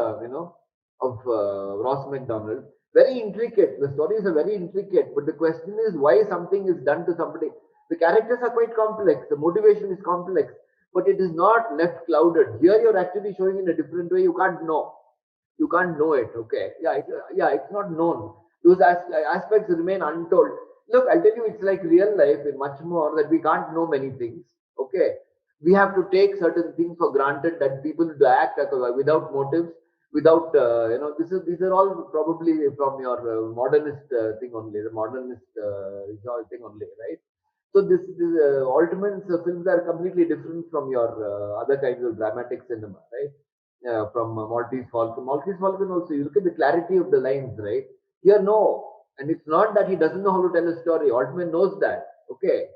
of Ross McDonald. Very intricate. The stories are very intricate, but the question is why something is done to somebody. The characters are quite complex. The motivation is complex, but it is not left clouded. Here, you're actually showing in a different way. You can't know it. Okay, it's not known. Those aspects remain untold. Look, I'll tell you, it's like real life in much more that we can't know many things. Okay, we have to take certain things for granted that people do act without motives, without these are all probably from your modernist thing only, the modernist thing only, right? So this Altman's films are completely different from your other kinds of dramatic cinema, right? From Maltese Falcon. Maltese Falcon also, you look at the clarity of the lines, right? Here, no. And it's not that he doesn't know how to tell a story. Altman knows that. Okay.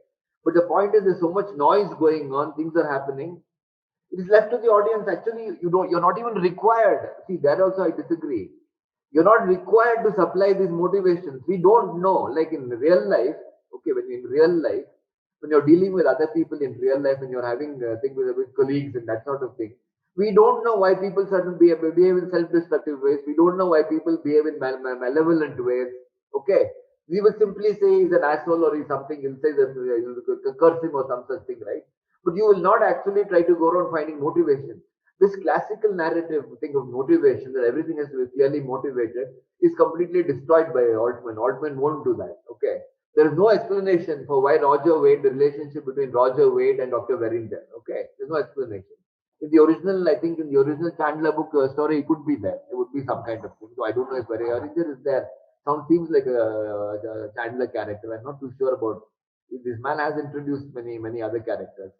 But the point is, there's so much noise going on, things are happening. It is left to the audience. Actually, you're not even required. See, there also I disagree. You're not required to supply these motivations. We don't know. Like in real life, okay, when you're dealing with other people in real life and you're having things with colleagues and that sort of thing, we don't know why people behave in self-destructive ways. We don't know why people behave in malevolent ways. Okay, we will simply say he's an asshole or he's something. He'll say that curse him or some such thing, right? But you will not actually try to go around finding motivation. This classical narrative thing of motivation, that everything has to be clearly motivated, is completely destroyed by Altman. Altman won't do that. Okay. There is no explanation for why Roger Wade, the relationship between Roger Wade and Dr. Verinder. Okay. There's no explanation. In the original, I think in the original Chandler book story, it could be there. There would be some kind of thing. So I don't know if Verinder is there. Seems like a Chandler character. I'm not too sure about. This man has introduced many other characters.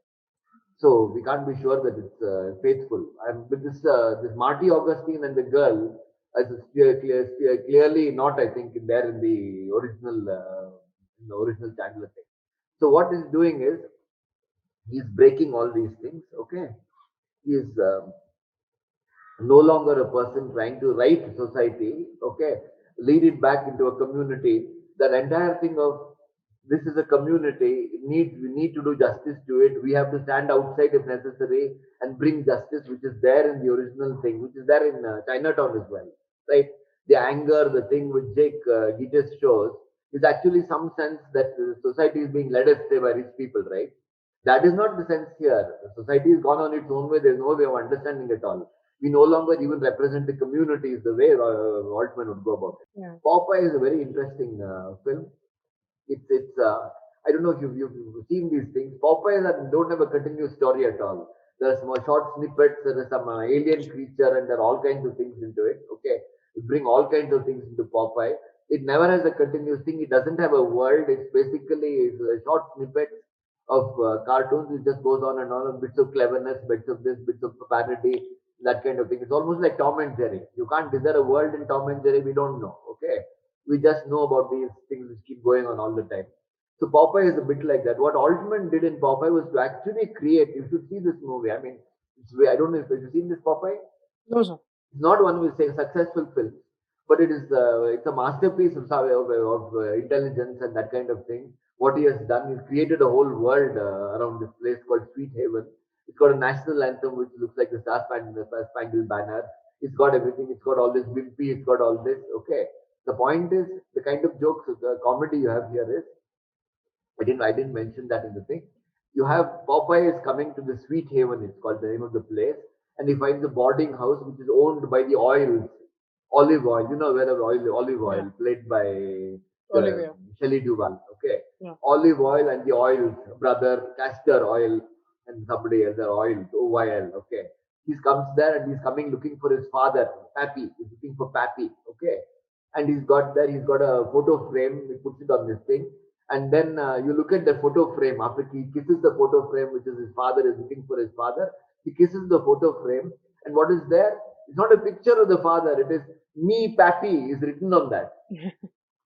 So we can't be sure that it's faithful. And with this Marty Augustine and the girl, clearly not. I think there in the original Chandler thing. So what he's doing is he's breaking all these things. Okay, he is no longer a person trying to right society. Okay, lead it back into a community. That entire thing of This is a community. We need to do justice to it. We have to stand outside if necessary and bring justice, which is there in the original thing, which is there in Chinatown as well, right? The anger, the thing which Jake Gittes shows, is actually some sense that society is being led astray by rich people, right? That is not the sense here. Society has gone on its own way. There's no way of understanding at all. We no longer even represent the communities the way Altman would go about it. Yeah. Popeye is a very interesting film. It's I don't know if you've seen these things. Popeyes don't have a continuous story at all. There's some short snippets. There is some alien creature, and there are all kinds of things into it. Okay, you bring all kinds of things into Popeye. It never has a continuous thing. It doesn't have a world. It's basically short snippets of cartoons. It just goes on and on. Bits of cleverness, bits of this, bits of parody, that kind of thing. It's almost like Tom and Jerry. You can't. Is there a world in Tom and Jerry? We don't know. Okay, we just know about these things which keep going on all the time. So Popeye is a bit like that. What Altman did in Popeye was to actually create. You should see this movie. I mean, I don't know if you've seen this Popeye. No, sir. It's not one of his successful films, but it's a masterpiece of intelligence and that kind of thing. What he has done, he's created a whole world around this place called Sweet Haven. It's got a national anthem which looks like the Star Spangled Banner. It's got everything. It's got all this wimpy. It's got all this. Okay. The point is the kind of jokes, the comedy you have here is I didn't mention that in the thing. You have Popeye is coming to the Sweet Haven, it's called the name of the place, and he finds a boarding house which is owned by the oils, olive oil. You know where the olive Yeah. oil, played by Olivia. Shelley Duvall. Okay, Yeah. olive oil and the oils, brother, castor oil, and somebody else, the oils, OYL. Okay, he comes there and he's coming looking for his father, Pappy. He's looking for Pappy. Okay, and he's got a photo frame. He puts it on this thing, and then you look at the photo frame after he kisses the photo frame, which is his father is looking for his father. He kisses the photo frame, and what is there? It's not a picture of the father. It is me, Pappy, is written on that.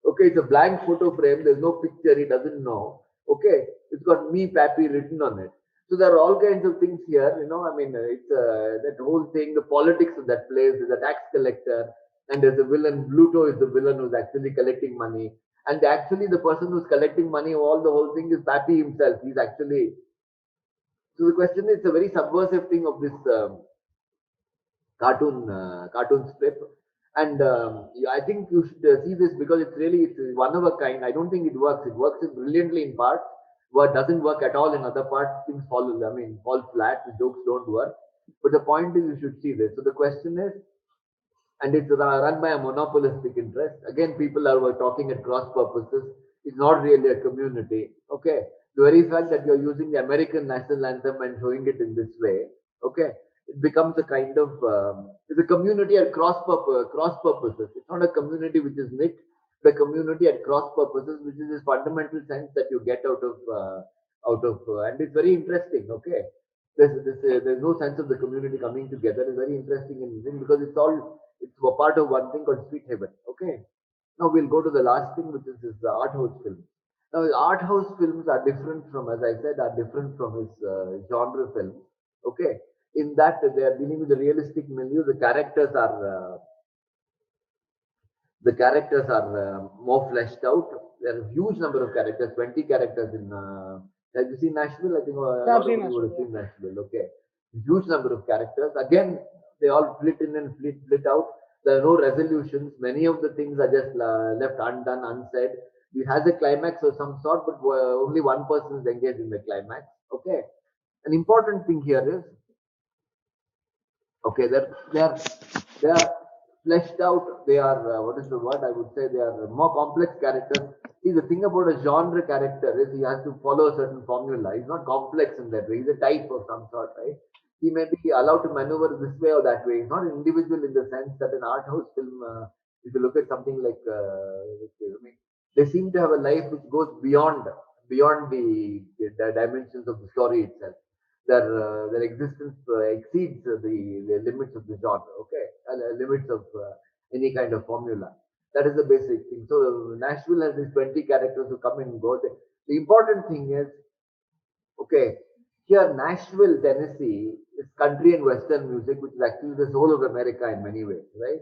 Okay, it's a blank photo frame. There's no picture. He doesn't know. Okay, it's got me, Pappy, written on it. So there are all kinds of things here. I mean, it's that whole thing, the politics of that place. There's a tax collector, and there's a villain. Bluto is the villain who's actually collecting money, and actually the person who's collecting money, all the whole thing is Pappy himself. He's actually. So the question is, it's a very subversive thing of this cartoon strip. And yeah, I think you should see this because it's one of a kind. I don't think it works. It works brilliantly in parts, but doesn't work at all in other parts. Things fall flat. The jokes don't work. But the point is, you should see this. So the question is, and it's run by a monopolistic interest. Again, people are talking at cross purposes. It's not really a community. Okay, the very fact that you're using the American national anthem and showing it in this way, okay, it becomes a kind of it's a community at cross purposes. It's not a community which is knit, the community at cross purposes, which is this fundamental sense that you get and it's very interesting. Okay, there's no sense of the community coming together. It's very interesting because it's a part of one thing called Sweet Haven. Okay. Now we'll go to the last thing, which is his art house films. Now his art house films are different from, as I said, are different from his genre films. Okay. In that they are dealing with the realistic milieu. The characters are more fleshed out. There are a huge number of characters, 20 characters in. Have you seen Nashville? I think a Yeah, I've lot of seen you would have Nashville. seen Nashville. Okay, huge number of characters. Again, they all flit in and flit out. There are no resolutions. Many of the things are just left undone, unsaid. It has a climax of some sort, but only one person is engaged in the climax. Okay. An important thing here is okay, they are fleshed out. They are what is the word? I would say they are more complex characters. See, the thing about a genre character is he has to follow a certain formula. He's not complex in that way. He's a type of some sort, right? He may be allowed to maneuver this way or that way. He's not an individual in the sense that an art house film. If you look at something like, they seem to have a life which goes beyond the dimensions of the story itself. Their existence exceeds the limits of the genre. Okay, limits of any kind of formula. That is the basic thing. So Nashville has these 20 characters who come and go. The important thing is, okay, here Nashville, Tennessee is country and western music, which is actually the soul of America in many ways, right?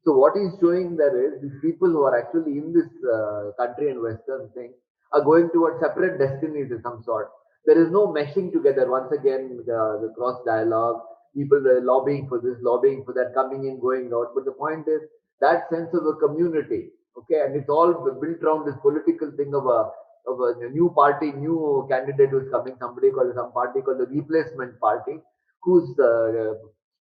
So what he's showing there is these people who are actually in this country and western thing are going towards separate destinies of some sort. There is no meshing together. Once again, the cross dialogue, people lobbying for this, lobbying for that, coming in, going out. But the point is that sense of a community, okay, and it's all built around this political thing of a new party, new candidate who's coming, somebody called some party called the Replacement Party, whose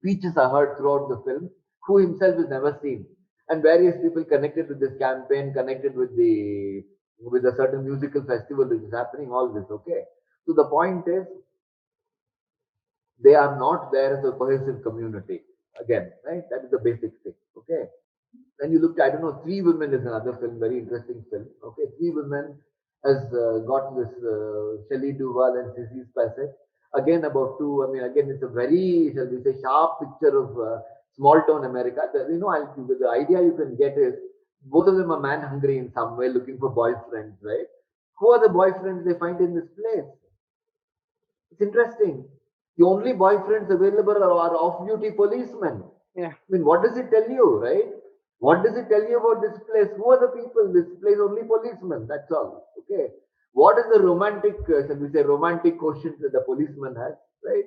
speeches are heard throughout the film, who himself is never seen, and various people connected with this campaign, connected with a certain musical festival which is happening. All this, okay. So the point is, they are not there as a cohesive community. Again, right? That is the basic thing. Okay. Then you look at, I don't know, Three Women is another film, very interesting film. Okay, Three Women has got this Shelley Duvall and Cissy Spacek. Again, about two, I mean, again, it's a very, shall we say, sharp picture of small town America. The idea you can get is both of them are man hungry in some way, looking for boyfriends, right? Who are the boyfriends they find in this place? It's interesting. The only boyfriends available are off-duty policemen. Yeah. I mean, what does it tell you, right? What does it tell you about this place? Who are the people? This place only policemen. That's all. Okay. What is the romantic, shall we say, romantic quotient that the policeman has, right?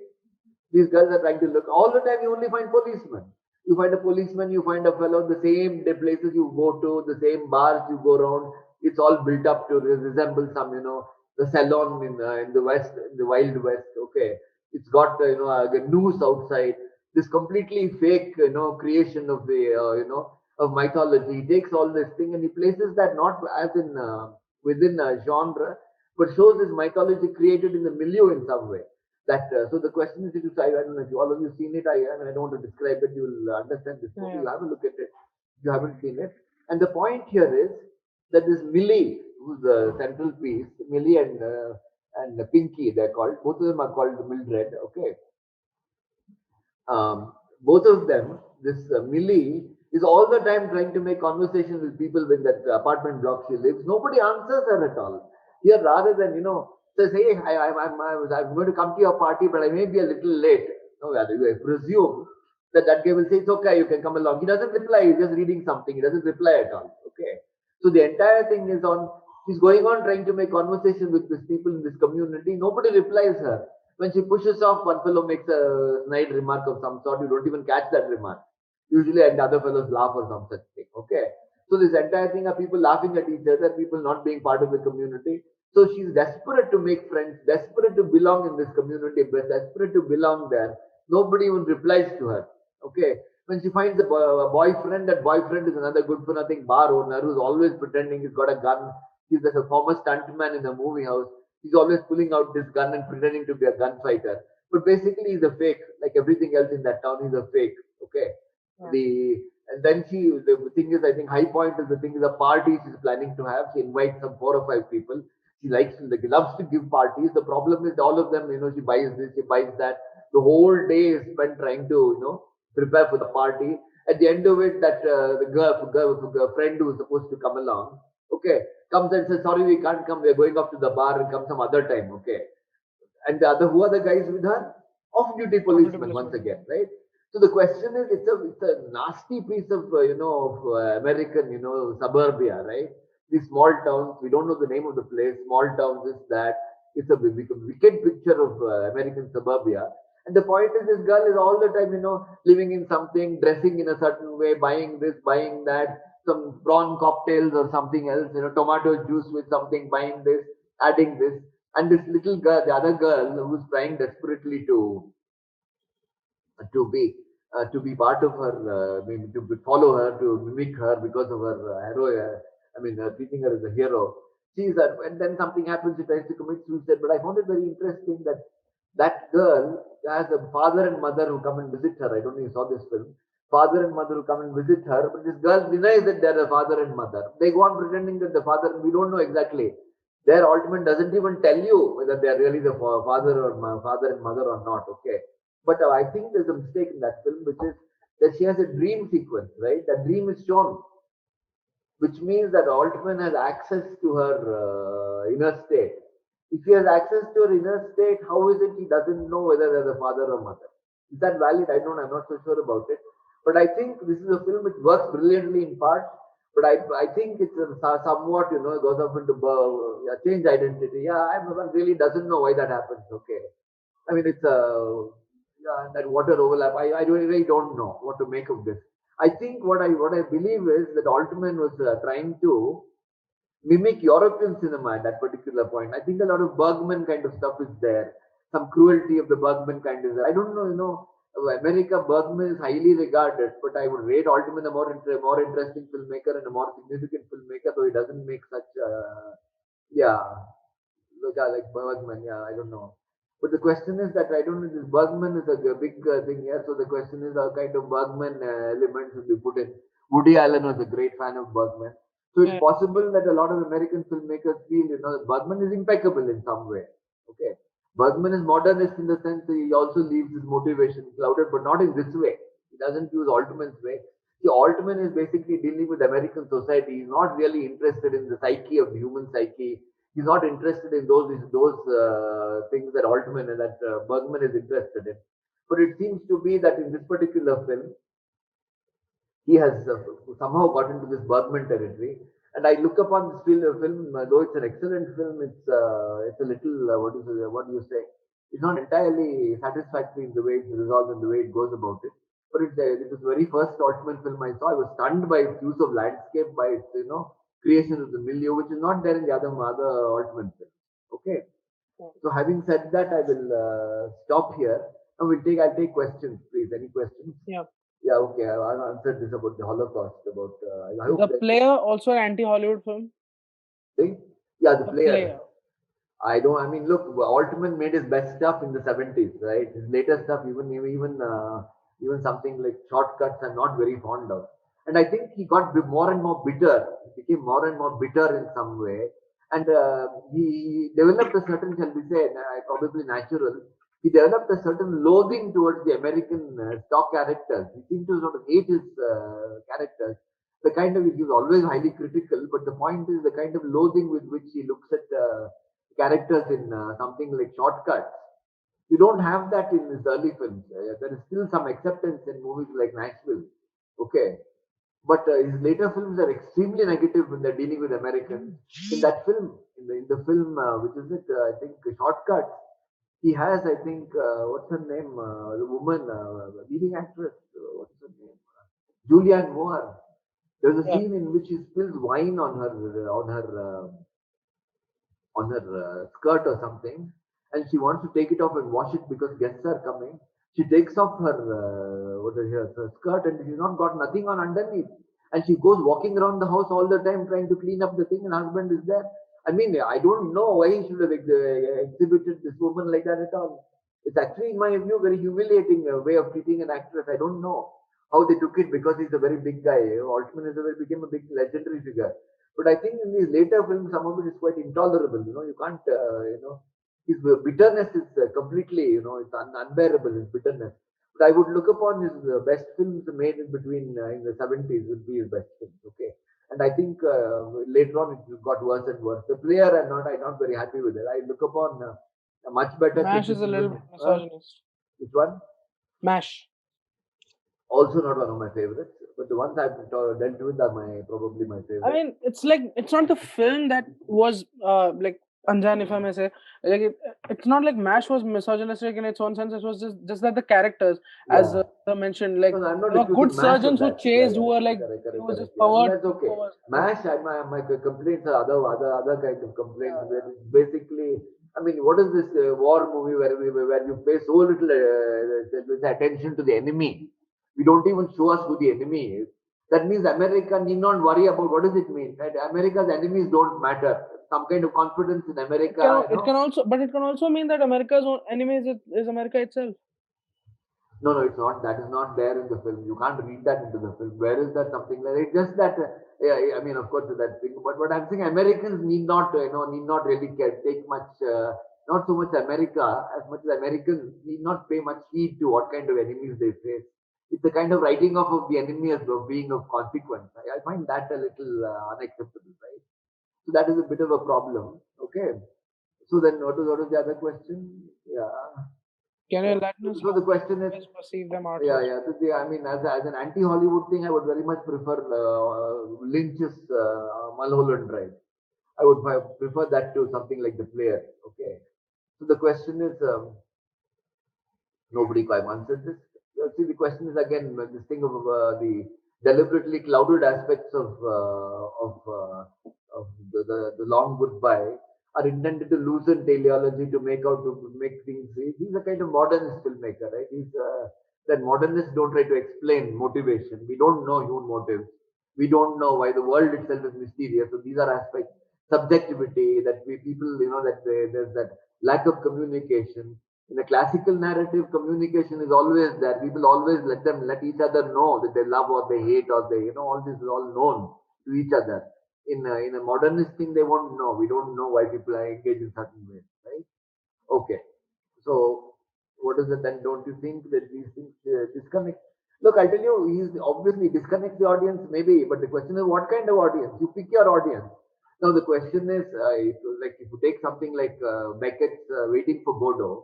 These girls are trying to look. All the time you only find policemen. You find a policeman, you find a fellow, the same places you go to, the same bars you go around. It's all built up to resemble some, the salon in the West, in the Wild West. Okay. It's got, a noose outside. This completely fake, creation of of mythology. He takes all this thing and he places that not as in within a genre, but shows this mythology created in the milieu in some way. That so the question is, I don't know if you, all of you seen it. I mean, I don't want to describe it. You'll understand this movie. Yeah. You have a look at it. If you haven't seen it, and the point here is that this Millie, who's the central piece, Millie and Pinky, they're called. Both of them are called Mildred. Okay, both of them, this Millie is all the time trying to make conversations with people in that apartment block she lives. Nobody answers her at all. Here, rather than, says, hey, I'm going to come to your party, but I may be a little late. No, I presume that guy will say, it's okay, you can come along. He doesn't reply, he's just reading something. He doesn't reply at all. Okay. So the entire thing is on, she's going on trying to make conversation with these people in this community. Nobody replies her. When she pushes off, one fellow makes a snide remark of some sort. You don't even catch that remark. Usually, and the other fellows laugh or some such thing. Okay. So this entire thing are people laughing at each other, people not being part of the community. So she's desperate to make friends, desperate to belong in this community, desperate to belong there. Nobody even replies to her. Okay. When she finds a boyfriend, that boyfriend is another good for nothing bar owner who's always pretending he's got a gun. He's just a former stuntman in a movie house. He's always pulling out this gun and pretending to be a gunfighter. But basically, he's a fake. Like everything else in that town, he's a fake. Okay. Yeah. And then the thing is, I think high point is the thing is a party she's planning to have. She invites some 4 or 5 people. She loves to give parties. The problem is all of them, she buys this, she buys that. The whole day is spent trying to, prepare for the party. At the end of it, that the friend who was supposed to come along, okay, comes and says, sorry, we can't come. We're going off to the bar and come some other time, okay. And who are the guys with her? Off-duty policemen once again, right? So the question is, it's a nasty piece of of American suburbia, right? These small towns, we don't know the name of the place. Small towns is that it's a wicked picture of American suburbia. And the point is, this girl is all the time, living in something, dressing in a certain way, buying this, buying that, some prawn cocktails or something else, tomato juice with something, buying this, adding this, and this little girl, the other girl who's trying desperately to be to be part of her, to follow her, to mimic her because of her hero. Treating her as a hero. And then something happens. She tries to commit suicide. But I found it very interesting that that girl has a father and mother who come and visit her. I don't know if you saw this film. Father and mother who come and visit her, but this girl denies that they're a father and mother. They go on pretending that the father, we don't know exactly. Their Altman doesn't even tell you whether they are really the father and mother or not. Okay, but I think there's a mistake in that film, which is that she has a dream sequence, right? That dream is shown, which means that Altman has access to her inner state. If he has access to her inner state, how is it he doesn't know whether they're the father or mother? Is that valid? I don't know. I'm not so sure about it. But I think this is a film which works brilliantly in parts. But I think it's somewhat, goes off into yeah, change identity. Yeah, one really doesn't know why that happens. Okay, I mean it's yeah, that water overlap. I really don't know what to make of this. I think what I believe is that Altman was trying to mimic European cinema at that particular point. I think a lot of Bergman kind of stuff is there. Some cruelty of the Bergman kind is there. I don't know, America, Bergman is highly regarded, but I would rate Altman a more interesting filmmaker and a more significant filmmaker, though he doesn't make such, yeah, look, like Bergman, yeah, I don't know. But the question is that I don't know, this Bergman is a big thing here, so the question is how kind of Bergman elements will be put in. Woody Allen was a great fan of Bergman. So it's Yeah, possible that a lot of American filmmakers feel, that Bergman is impeccable in some way. Okay. Bergman is modernist in the sense that he also leaves his motivation clouded, but not in this way. He doesn't use Altman's way. See, Altman is basically dealing with American society. He's not really interested in the psyche of the human psyche. He's not interested in those things that Altman and that Bergman is interested in. But it seems to be that in this particular film, he has somehow got into this Bergman territory. And I look upon this film, though it's an excellent film, it's a little what do you say? It's not entirely satisfactory in the way it's resolved and the way it goes about it. But it was the very first Altman film I saw. I was stunned by its use of landscape, by its creation of the milieu, which is not there in the other Altman films. Okay. yeah, So having said that, I will stop here. And I'll take questions, please. Any questions? yeah. Yeah, okay. I've answered this about the Holocaust. About I hope The that Player, also an anti-Hollywood film. thing. Yeah, the The player. Player. I don't. I mean, look, Altman made his best stuff in the '70s, right? His later stuff, even something like Shortcuts, I'm not very fond of. And I think he got more and more bitter. He became more and more bitter in some way, and he developed a certain, shall we say, probably natural. He developed a certain loathing towards the American stock characters. He seemed to sort of hate his characters. The kind of, he was always highly critical, but the point is the kind of loathing with which he looks at characters in something like Shortcuts. You don't have that in his early films. There is still some acceptance in movies like Nashville. Okay. But his later films are extremely negative when they're dealing with Americans. In that film, in the film, which is it? I think Shortcuts. He has, I think, what's her name? The woman, leading actress. What's her name? Julianne Moore. There's a Yeah, scene in which he spills wine on her skirt or something, and she wants to take it off and wash it because guests are coming. She takes off her her skirt, and she's not got nothing on underneath, and she goes walking around the house all the time trying to clean up the thing, and husband is there. I mean, I don't know why he should have exhibited this woman like that at all. It's actually, in my view, very humiliating way of treating an actress. I don't know how they took it because he's a very big guy. Altman became a big legendary figure. But I think in these later films, some of it is quite intolerable. You can't, his bitterness is completely, it's unbearable, his bitterness. But I would look upon his best films made in between in the '70s would be his best films. Okay. And I think later on it got worse and worse. The player, I'm not very happy with it. I look upon a much better Mash is a little criticism. bit misogynist. Which one? Mash. Also not one of my favorites, but the ones I've dealt with are probably my I favorite. mean, it's like it's not the film that was like Anjan, if I may say. Like it's not like Mash was misogynistic in its own sense. It was just that the characters, as Yeah. sir mentioned, like No, no, I'm not there were good accusing MASH of surgeons who that. Yeah, chased, yeah. who were like Correct, it correct, was just correct. Yeah. And pervert. that's okay. But MASH, my complaints are other kind of complaints. yeah, Where it's basically, I mean, what is this war movie where you pay so little attention to the enemy? We don't even show us who the enemy is. That means America need not worry about what does it mean. That America's enemies don't matter. Some kind of confidence in America, it can also, but it can also mean that America's own enemy is America itself. No, no, it's not. That is not there in the film. You can't read that into the film. Where is that something like? It's just that. Yeah, I mean, of course, that thing. But what I'm saying, Americans need not, need not really take much. Not so much America as much as Americans need not pay much heed to what kind of enemies they face. It's the kind of writing off of the enemy as being of consequence. I find that a little unacceptable, right? So that is a bit of a problem. Okay. So then, what was the other question? Yeah. Can you enlighten us So how the question is, viewers perceive them art yeah, house? yeah. I mean, as an anti-Hollywood thing, I would very much prefer Lynch's Mulholland Drive. I would prefer that to something like The Player. Okay. So the question is, nobody quite answered this. See, the question is again this thing of the deliberately clouded aspects of the long goodbye are intended to loosen teleology to make things. He's a kind of modernist filmmaker, right? That modernists don't try to explain motivation. We don't know human motives. We don't know why the world itself is mysterious. So these are aspects, subjectivity that we people, there's that lack of communication. In a classical narrative, communication is always there. People always let each other know that they love or they hate or all this is all known to each other. In a modernist thing, they won't know. We don't know why people are engaged in certain ways, right? Okay. So, what is it then? Don't you think that these things disconnect? Look, I tell you, he's obviously disconnects the audience, maybe, but the question is, what kind of audience? You pick your audience. Now, the question is, if you take something like Beckett's Waiting for Godot,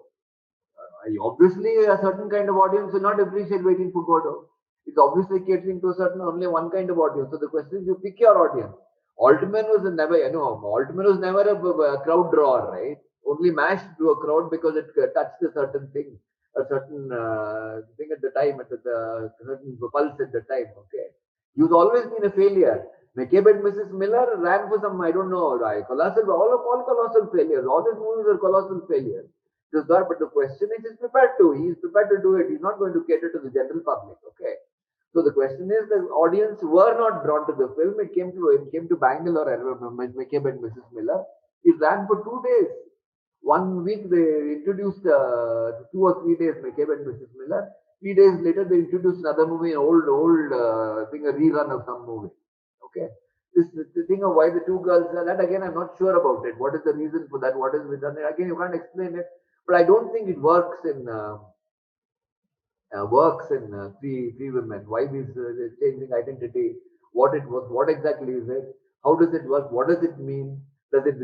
obviously a certain kind of audience will not appreciate Waiting for Godot. It's obviously catering to a certain only one kind of audience. So the question is, you pick your audience. Altman was never a crowd drawer, right? Only MASH drew a crowd because it touched a certain thing, a certain thing at the time, the certain pulse at the time. Okay, he's always been a failure. McCabe and Mrs. Miller ran for some, I don't know, colossal, all colossal failures. All his movies are colossal failures. But the question is, he's prepared to. He's prepared to do it. He's not going to cater to the general public. Okay. So the question is, the audience were not drawn to the film. It came to Bangalore. I remember McCabe and Mrs. Miller. It ran for 2 days. One week they introduced 2 or 3 days McCabe and Mrs. Miller. 3 days later they introduced another movie, an old thing, a rerun of some movie. Okay. This the thing of why the two girls. That again, I'm not sure about it. What is the reason for that? What is with that? Again, you can't explain it. But I don't think it works in three women. Why this changing identity? What it was? What exactly is it? How does it work? What does it mean? Does it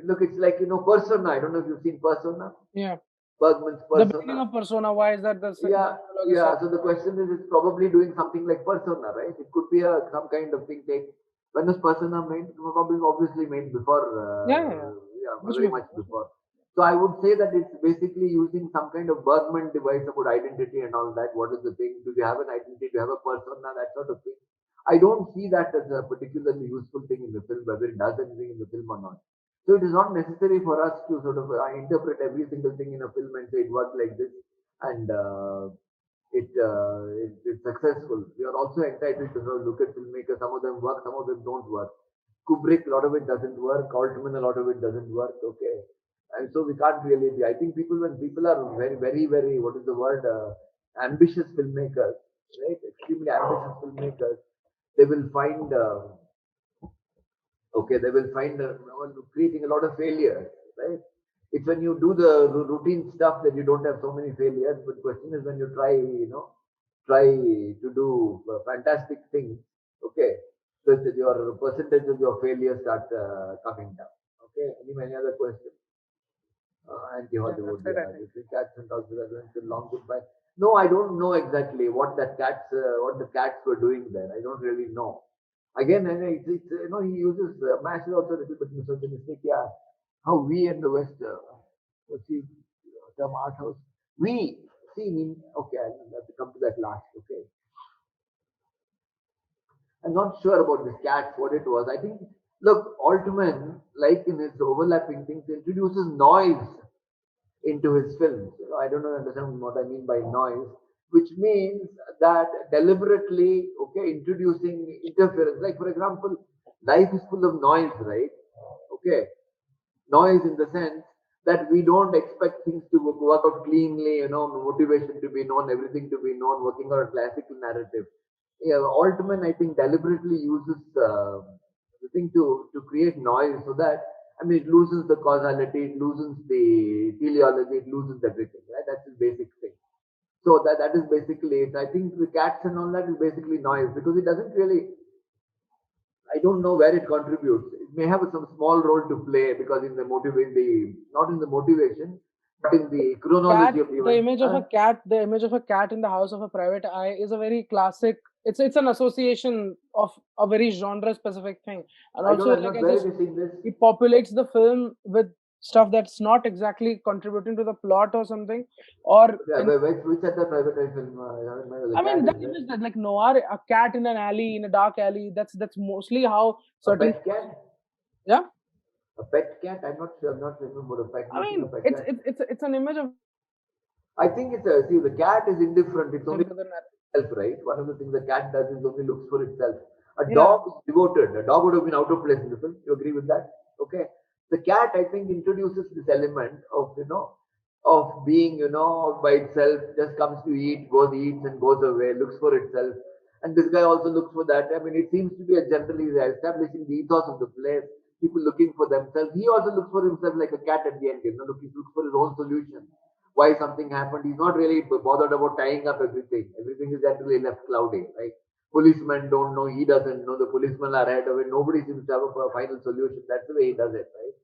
look? It's like Persona. I don't know if you've seen Persona. Yeah. Bergman's The beginning Persona. of Persona, why is that the Yeah, dialogue is yeah. set? So the question is, it's probably doing something like Persona, right? It could be some kind of thing. When was Persona made? Probably, obviously, made before. Yeah, yeah, yeah. Yeah, Much very before. much before. So I would say that it's basically using some kind of Bergman device about identity and all that. What is the thing? Do you have an identity? Do you have a persona? That sort of thing. I don't see that as a particularly useful thing in the film, whether it does anything in the film or not. So it is not necessary for us to sort of interpret every single thing in a film and say it works like this and it's successful. We are also entitled to sort of look at filmmakers. Some of them work, some of them don't work. Kubrick, a lot of it doesn't work. Altman, a lot of it doesn't work. Okay, and so we can't really be. I think when people are very, very, very, what is the word? Ambitious filmmakers, right? Extremely ambitious filmmakers. They will find. They will find creating a lot of failures, right? It's when you do the routine stuff that you don't have so many failures. But the question is when you try to do fantastic things. Okay, so that your percentage of your failures start coming down. Okay, any other question? Yeah, that's Anti-Hollywood, it, I yeah. think. The three cats and dogs went to long goodbye. No, I don't know exactly what the cats were doing there. I don't really know. Again, and he uses mash is also a little bit misogynistic. Yeah, how we in the West, what's the term art house? We see, okay, I'll have to come to that last. Okay, I'm not sure about this cat, what it was. I think, look, Altman, like in his overlapping things, introduces noise into his films. I don't know understand what I mean by noise, which means that deliberately, okay, introducing interference. Like for example, life is full of noise, right? Okay, noise in the sense that we don't expect things to work out cleanly, motivation to be known, everything to be known, working on a classical narrative. Yeah, Altman, I think, deliberately uses the thing to create noise so that, I mean, it loosens the causality, it loosens the teleology, it loosens everything, right? That's the basic thing. So that is basically it. I think the cats and all that is basically noise because it doesn't really, I don't know where it contributes. It may have some small role to play because in the not in the motivation, But in the Cat, chronology of the events, image of a cat, the image of a cat in the house of a private eye is a very classic. It's an association of a very genre specific thing, and I don't. also I'm like not I where just have you seen this? he populates the film with stuff that's not exactly contributing to the plot or something, or Yeah, in which other private eye film? I haven't mind. The I mean cat that is there. image that like noir, a cat in an alley, in a dark alley. That's mostly how A certain pet cat? yeah. A pet cat? I'm not sure. I'm not remember a pet. I You seen a mean pet cat? it's an image of I think it's a see the cat is indifferent. It's only some other itself, right? One of the things the cat does is only looks for itself. A yeah. dog is devoted. A dog would have been out of place in the film. You agree with that? Okay. The cat, I think, introduces this element of of being by itself. Just comes to eat, goes eats and goes away. Looks for itself. And this guy also looks for that. I mean, it seems to be a generally establishing the ethos of the place. People looking for themselves. He also looks for himself like a cat at the end. He looks for his own solution why something happened. He's not really bothered about tying up everything. Everything is generally left cloudy, right? Policemen don't know, he doesn't know. The policemen are ahead of it. Nobody seems to have a final solution. That's the way he does it, right?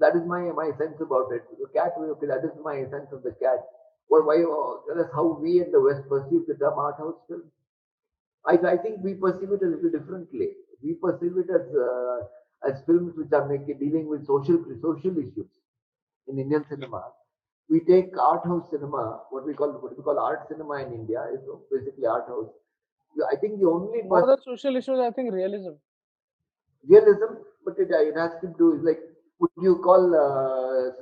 That is my sense about it. The cat, okay, that is my sense of the cat. Well, why? Tell us how we in the West perceive the term art house film. I think we perceive it a little differently. We perceive it as films which are dealing with social issues in Indian cinema. We take art house cinema, what we call art cinema in India is basically art house. I think the only More than social issues, I think realism. realism, but it has to do is like, would you call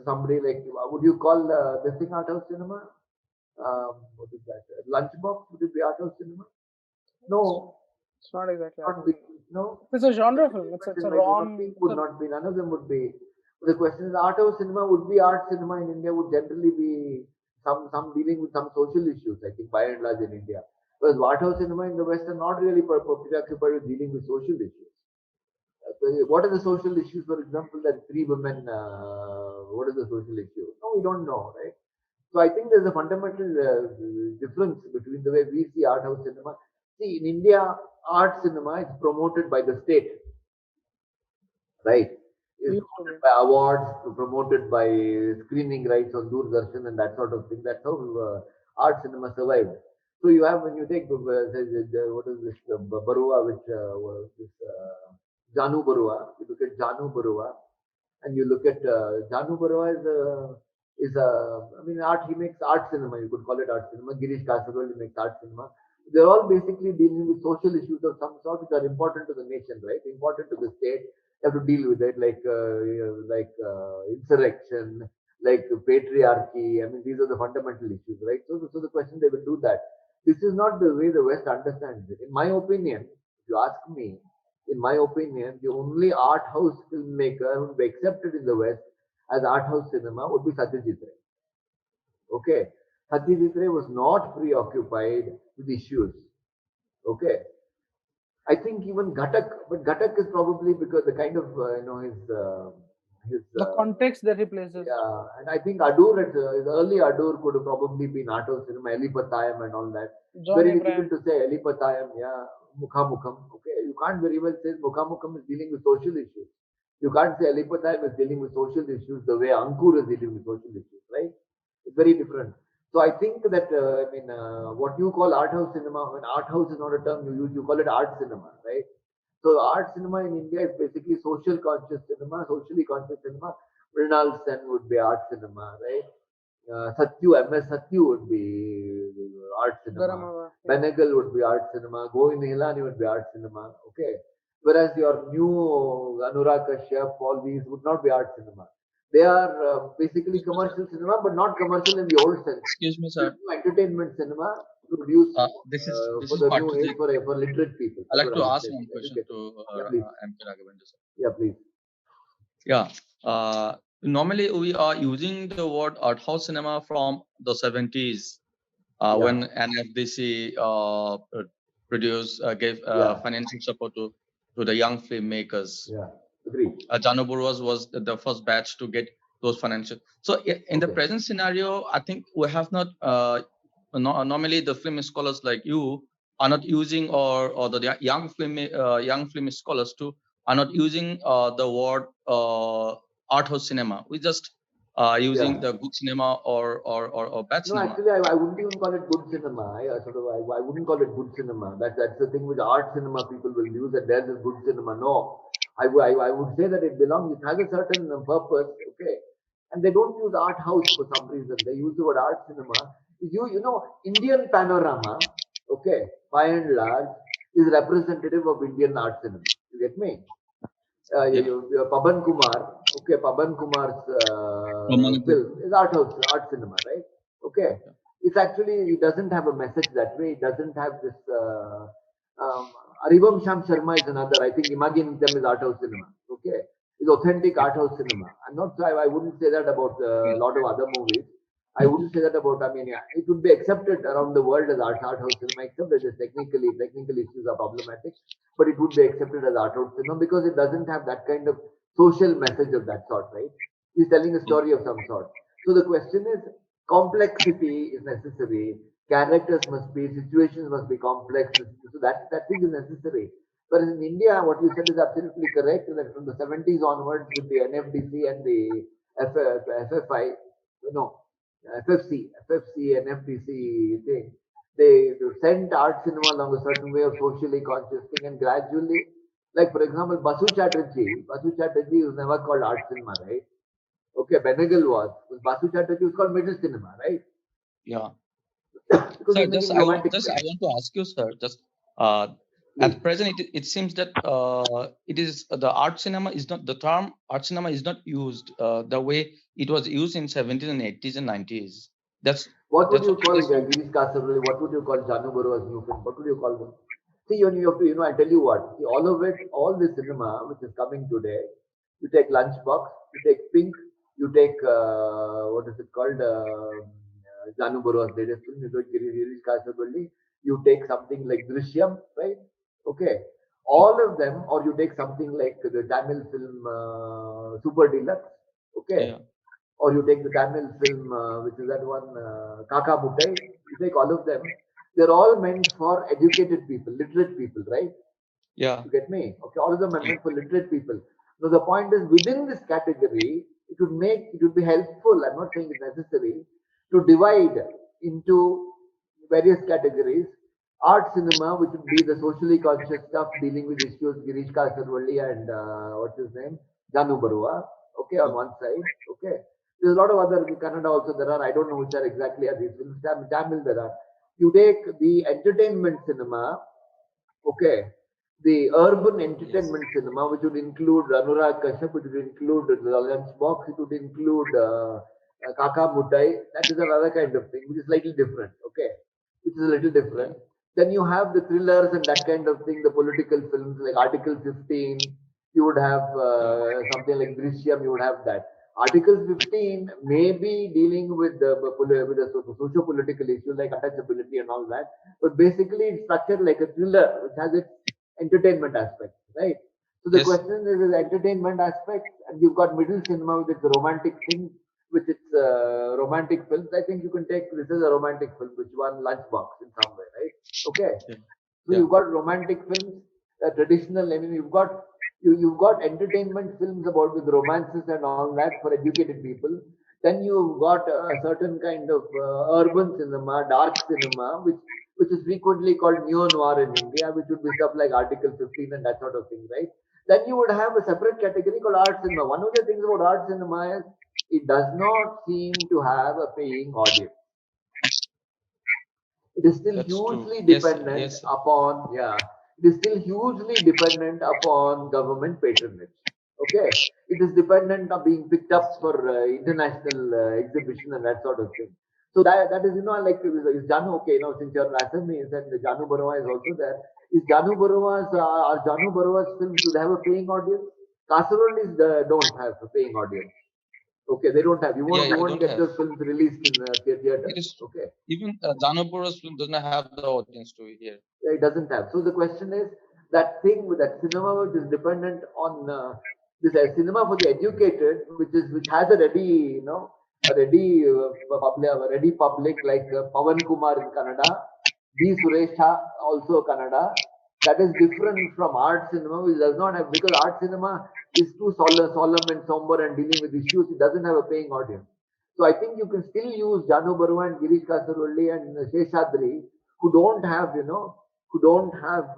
somebody like, would you call this thing art house cinema? What is that? Lunchbox, would it be art house cinema? It's, No, it's not exactly art not house be, cinema. no. It's a genre film. It's Question a like rom. Pink It's would a not be, none of them would be. The question is, art house cinema would be art cinema in India would generally be some dealing with some social issues. I think by and large in India, whereas art house cinema in the West are not really preoccupied with dealing with social issues. What are the social issues? For example, that three women. What is the social issue? No, we don't know, right? So I think there's a fundamental difference between the way we see art house cinema. See, in India, art cinema is promoted by the state, right? Is used to promoted be. by awards, promoted by screening rights on Doordarshan and that sort of thing. That's how art cinema survived. So you have when you take what is this Barua, which this Janu Barua. You look at Janu Barua, and you look at Janu Barua is a I mean art. He makes art cinema. You could call it art cinema. Girish Kasarwal makes art cinema. They're all basically dealing with social issues of some sort which are important to the nation, right? Important to the state. They have to deal with it, like insurrection, like patriarchy. I mean, these are the fundamental issues, right? So the question they will do that. This is not the way the West understands it. In my opinion, if you ask me, in my opinion, the only art house filmmaker who would be accepted in the West as art house cinema would be Satyajit Ray. Okay, Satyajit Ray was not preoccupied with issues. Okay, I think even Ghatak, but Ghatak is probably because the kind of his The context that he places. yeah, and I think Adur, his early Adur could have probably been art house cinema, Elipatayam and all that. John Very difficult Abraham. to say Elipatayam, yeah, Mukhamukham. Okay, you can't very well say Mukhamukham is dealing with social issues. You can't say Elipatayam is dealing with social issues the way Ankur is dealing with social issues, right? It's very different. So I think that what you call art house cinema, when art house is not a term you use, you call it art cinema, right? So art cinema in India is basically social conscious cinema, socially conscious cinema. Mrinal Sen would be art cinema, right? Satyu, MS Satyu would be art cinema. Garamava. Yeah. Benegal would be art cinema. Govind Hilani would be art cinema. Okay. Whereas your new Anurag Kashyap, all these would not be art cinema. They are basically Excuse me, sir. commercial cinema, but not commercial in the old sense. Excuse me, It's sir. new entertainment cinema produced This for is the new age Parthitik. for literate people. I'd That's like what I to would ask say. one question Educated. to Yeah, please. MK Raghavendra, sir. Yeah, please. Yeah. Normally, we are using the word art house cinema from the 70s Yeah, when NFDC gave yeah, financial support to the young filmmakers. yeah. Agree. Jano Burwas was the first batch to get those financial. So in the Okay. present scenario, I think we have not, normally the film scholars like you are not using, or the young film scholars too are not using the word art house cinema. We just using Yeah. the good cinema or bad No, cinema. actually, I wouldn't even call it good cinema. I wouldn't call it good cinema. That's the thing with art cinema. People will use that there's a good cinema. No, I would say that it belongs. It has a certain purpose. Okay, and they don't use art house for some reason. They use the word art cinema. You know Indian panorama. Okay, by and large, is representative of Indian art cinema. You get me? Yeah. Paban Kumar, okay, Paban Kumar's Romantic. film is art house, art cinema, right? Okay, it's actually it doesn't have a message that way. It doesn't have this. Um, Arivam Sham Sharma is another. I think Imagine them is art house cinema. Okay, it's authentic art house cinema. I'm not. I wouldn't say that about a lot of other movies. I wouldn't say that about. I mean, yeah, it would be accepted around the world as art house cinema, except that technical issues are problematic, but it would be accepted as art house cinema because it doesn't have that kind of social message of that sort, right? He's telling a Yeah. story of some sort. So the question is, complexity is necessary. Characters must be, situations must be complex. So that thing is necessary. Whereas in India, what you said is absolutely correct. That from the 70s onwards, with the NFDC and the FFI, you know, FFC, NFDC thing, they sent art cinema along a certain way of socially conscious thing, and gradually, like for example, Basu Chatterjee was never called art cinema, right? Okay, Benegal was. Basu Chatterjee was called middle cinema, right? Yeah. Because he Sir, was making romantic I films. want to ask you, sir, just uh, Please. at present, it seems that it is the art cinema is not the term art cinema is not used the way it was used in 70s and 80s and 90s. What would That's you what I call just want. Girish Kasaroli? What would you call Janu Barua's new film? What would you call them? See, you have to, I tell you what, see, all of it, all the cinema which is coming today, you take Lunchbox, you take Pink, you take, what is it called, Janu Barua's latest film, you take Girish Kasaroli, you take something like Drishyam, right? Okay. All of them, or you take something like the Tamil film Super Deluxe, okay, Yeah, or you take the Tamil film, which is that one, Kaka Muttai, you take all of them, they're all meant for educated people, literate people, right? yeah, You get me? Okay, all of them are yeah, meant for literate people. Now the point is within this category, it would be helpful, I'm not saying it's necessary, to divide into various categories. Art cinema, which would be the socially conscious stuff dealing with issues, Girish Kasarwalli and what's his name? Janu Barua. Okay, on yeah, one side. Okay. There's a lot of other, in Canada also there are, I don't know which are exactly are these films. Tamil there are. You take the entertainment cinema, okay. The urban yes, entertainment cinema, which would include Anurag Kashyap, which would include the Lunchbox, it would include Kaka Muttai. That is another kind of thing, which is slightly different, okay, which is a little yeah, different. Then you have the thrillers and that kind of thing, the political films like Article 15. You would have yeah, something like Drishyam, you would have that. Article 15 may be dealing with the socio-political issues like untouchability and all that, but basically it's structured like a thriller, which has its entertainment aspect, right? So the yes, question is entertainment aspect, and you've got middle cinema with its romantic thing, with its romantic films. I think you can take this as a romantic film, which one Lunchbox in some way, right? Okay, yeah, so yeah, you've got romantic films, traditional. I mean, you've got entertainment films about with romances and all that for educated people. Then you've got a certain kind of urban cinema, dark cinema, which is frequently called neo noir in India, which would be stuff like Article 15 and that sort of thing, right? Then you would have a separate category called art cinema. One of the things about art cinema is it does not seem to have a paying audience. It is still that's true. hugely Yes, sir. dependent Yes, sir. upon, yeah, it is still hugely dependent upon government patronage. Okay, it is dependent on being picked Yes, up sir. for international exhibition and that sort of thing. So that is, like, is Janu, okay, since you're asking me, is that the Janu Barua is also there. Is Janu Barua's, are Janu Barua's films, do they have a paying audience? Kasarol is don't have a paying audience. Okay, they don't have. Yeah, You yeah, won't don't get have. those films released in It theaters. is true. Okay, Even Janapura's film does not have the audience to here. it doesn't have. So the question is that thing with that cinema which is dependent on this cinema for the educated, which has a ready, a ready public like Pavan Kumar in Canada, B. Suresha also Canada. That is different from art cinema, which does not have, because art cinema is too solemn and somber and dealing with issues. It doesn't have a paying audience. So I think you can still use Janu Barua and Girish Kasarolli and Sheshadri, who don't have, who don't have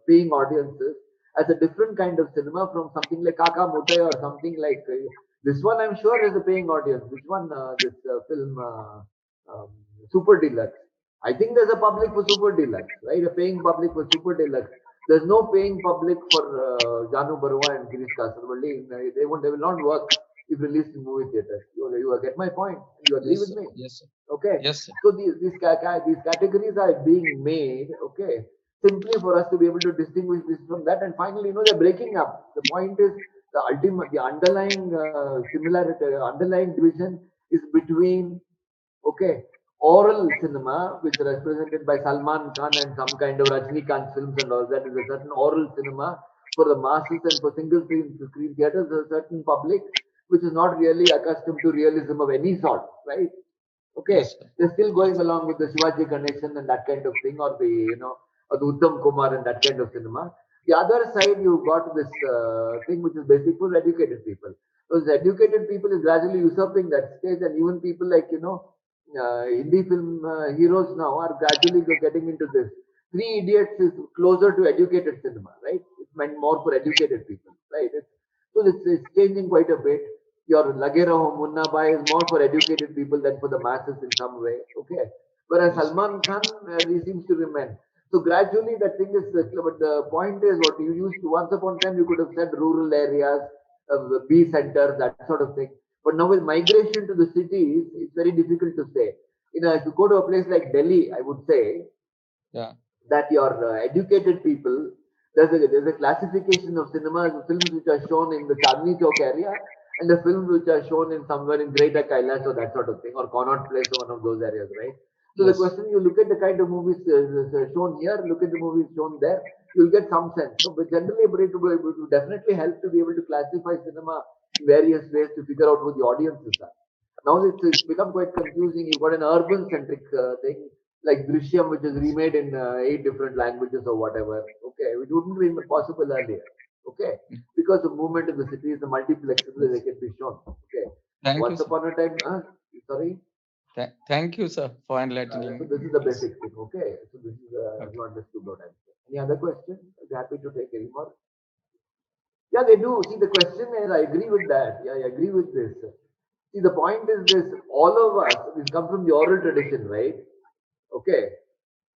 paying audiences, as a different kind of cinema from something like Kaka Mutai or something like this one. I'm sure has a paying audience. Which one? This film um, Super Deluxe. I think there's a public for Super Deluxe, right? A paying public for Super Deluxe. There's no paying public for Janu Barua and Girish Kasarwalli. They will not work if released in movie theaters. You get my point? You agree Yes, with sir. me? Yes, sir. Okay. Yes, sir. So these categories are being made, okay, simply for us to be able to distinguish this from that. And finally, they're breaking up. The point is the underlying similarity, underlying division is between, okay, oral cinema, which is represented by Salman Khan and some kind of Rajnikant films and all that, is a certain oral cinema for the masses, and for single screen theaters, there's a certain public which is not really accustomed to realism of any sort, right? Okay, Yes, sir. they're still going Yes. along with the Shivaji Ganesan and that kind of thing, or the or the Uttam Kumar and that kind of cinema. The other side, you got this thing which is basic for educated people. Those educated people is gradually usurping that stage, and even people like Hindi film heroes now are gradually getting into this. Three Idiots is closer to educated cinema, right? It's meant more for educated people, right? It's changing quite a bit. Your Lage Raho Munna Bhai is more for educated people than for the masses in some way. Okay. Whereas Yes, sir. Salman Khan, he seems to remain. So gradually that thing is, but the point is what you used to, once upon a time, you could have said rural areas, B centers, that sort of thing. But now with migration to the cities, it's very difficult to say. If you go to a place like Delhi, I would say Yeah. that your educated people, there's a classification of cinemas, films which are shown in the Chandni Chowk area, and the films which are shown in somewhere in Greater Kailash or that sort of thing, or Connaught Place or one of those areas, right? So the Yes. question, you look at the kind of movies shown here, look at the movies shown there, you'll get some sense. So, but generally, but it will definitely help to be able to classify cinema in various ways to figure out who the audiences are. Now it's become quite confusing. You've got an urban centric thing like Drishyam, which is remade in 8 different languages or whatever. Okay, it wouldn't be possible earlier. Okay, Mm. because the movement in the city is the multiplexes where they Yes. can be shown. Okay, Thank you, once sir. upon a time, sorry. Thank you, sir, for enlightening So me. this is the Yes. basic thing. Okay, so this is Okay. you understood what I'm saying. Any other question? I'd be happy to take any more. Yeah, they do. See, the question is, I agree with that. Yeah, I agree with this. See, the point is this: all of us, we come from the oral tradition, right? Okay.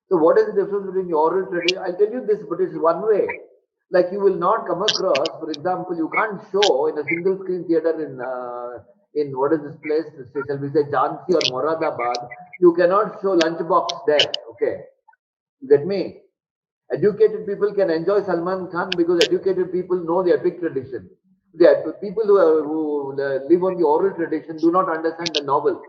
So what is the difference between the oral tradition? I'll tell you this, but it's one way. Like you will not come across, for example, you can't show in a single screen theater in what is this place? Shall we say Jhansi or Moradabad? You cannot show Lunchbox there. Okay, you get me? Educated people can enjoy Salman Khan because educated people know the epic tradition. The people who live on the oral tradition do not understand the novel.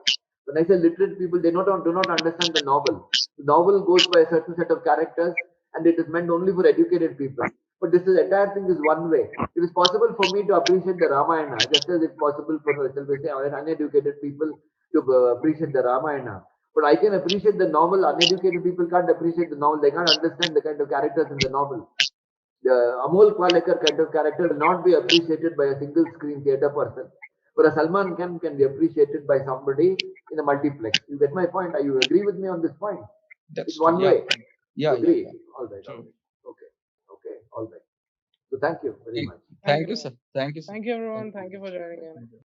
When I say literate people, they do not understand the novel. The novel goes by a certain set of characters, and it is meant only for educated people. But this entire thing is one way. It is possible for me to appreciate the Ramayana, just as it's possible for, shall we say, uneducated people to appreciate the Ramayana. But I can appreciate the novel. Uneducated people can't appreciate the novel. They can't understand the kind of characters in the novel. The Amol Palekar kind of character will not be appreciated by a single screen theater person. Whereas Salman Khan can be appreciated by somebody in a multiplex. You get my point? Are you agree with me on this point? It's That's true. one Yeah. way. Yeah. You Yeah. agree? Yeah. All right, all True. right. Okay. Okay, all right. So thank you very Thank, much. Thank thank you, you. sir. Thank you, sir. Thank you, Thank everyone. you. Thank you for joining in. Thank you.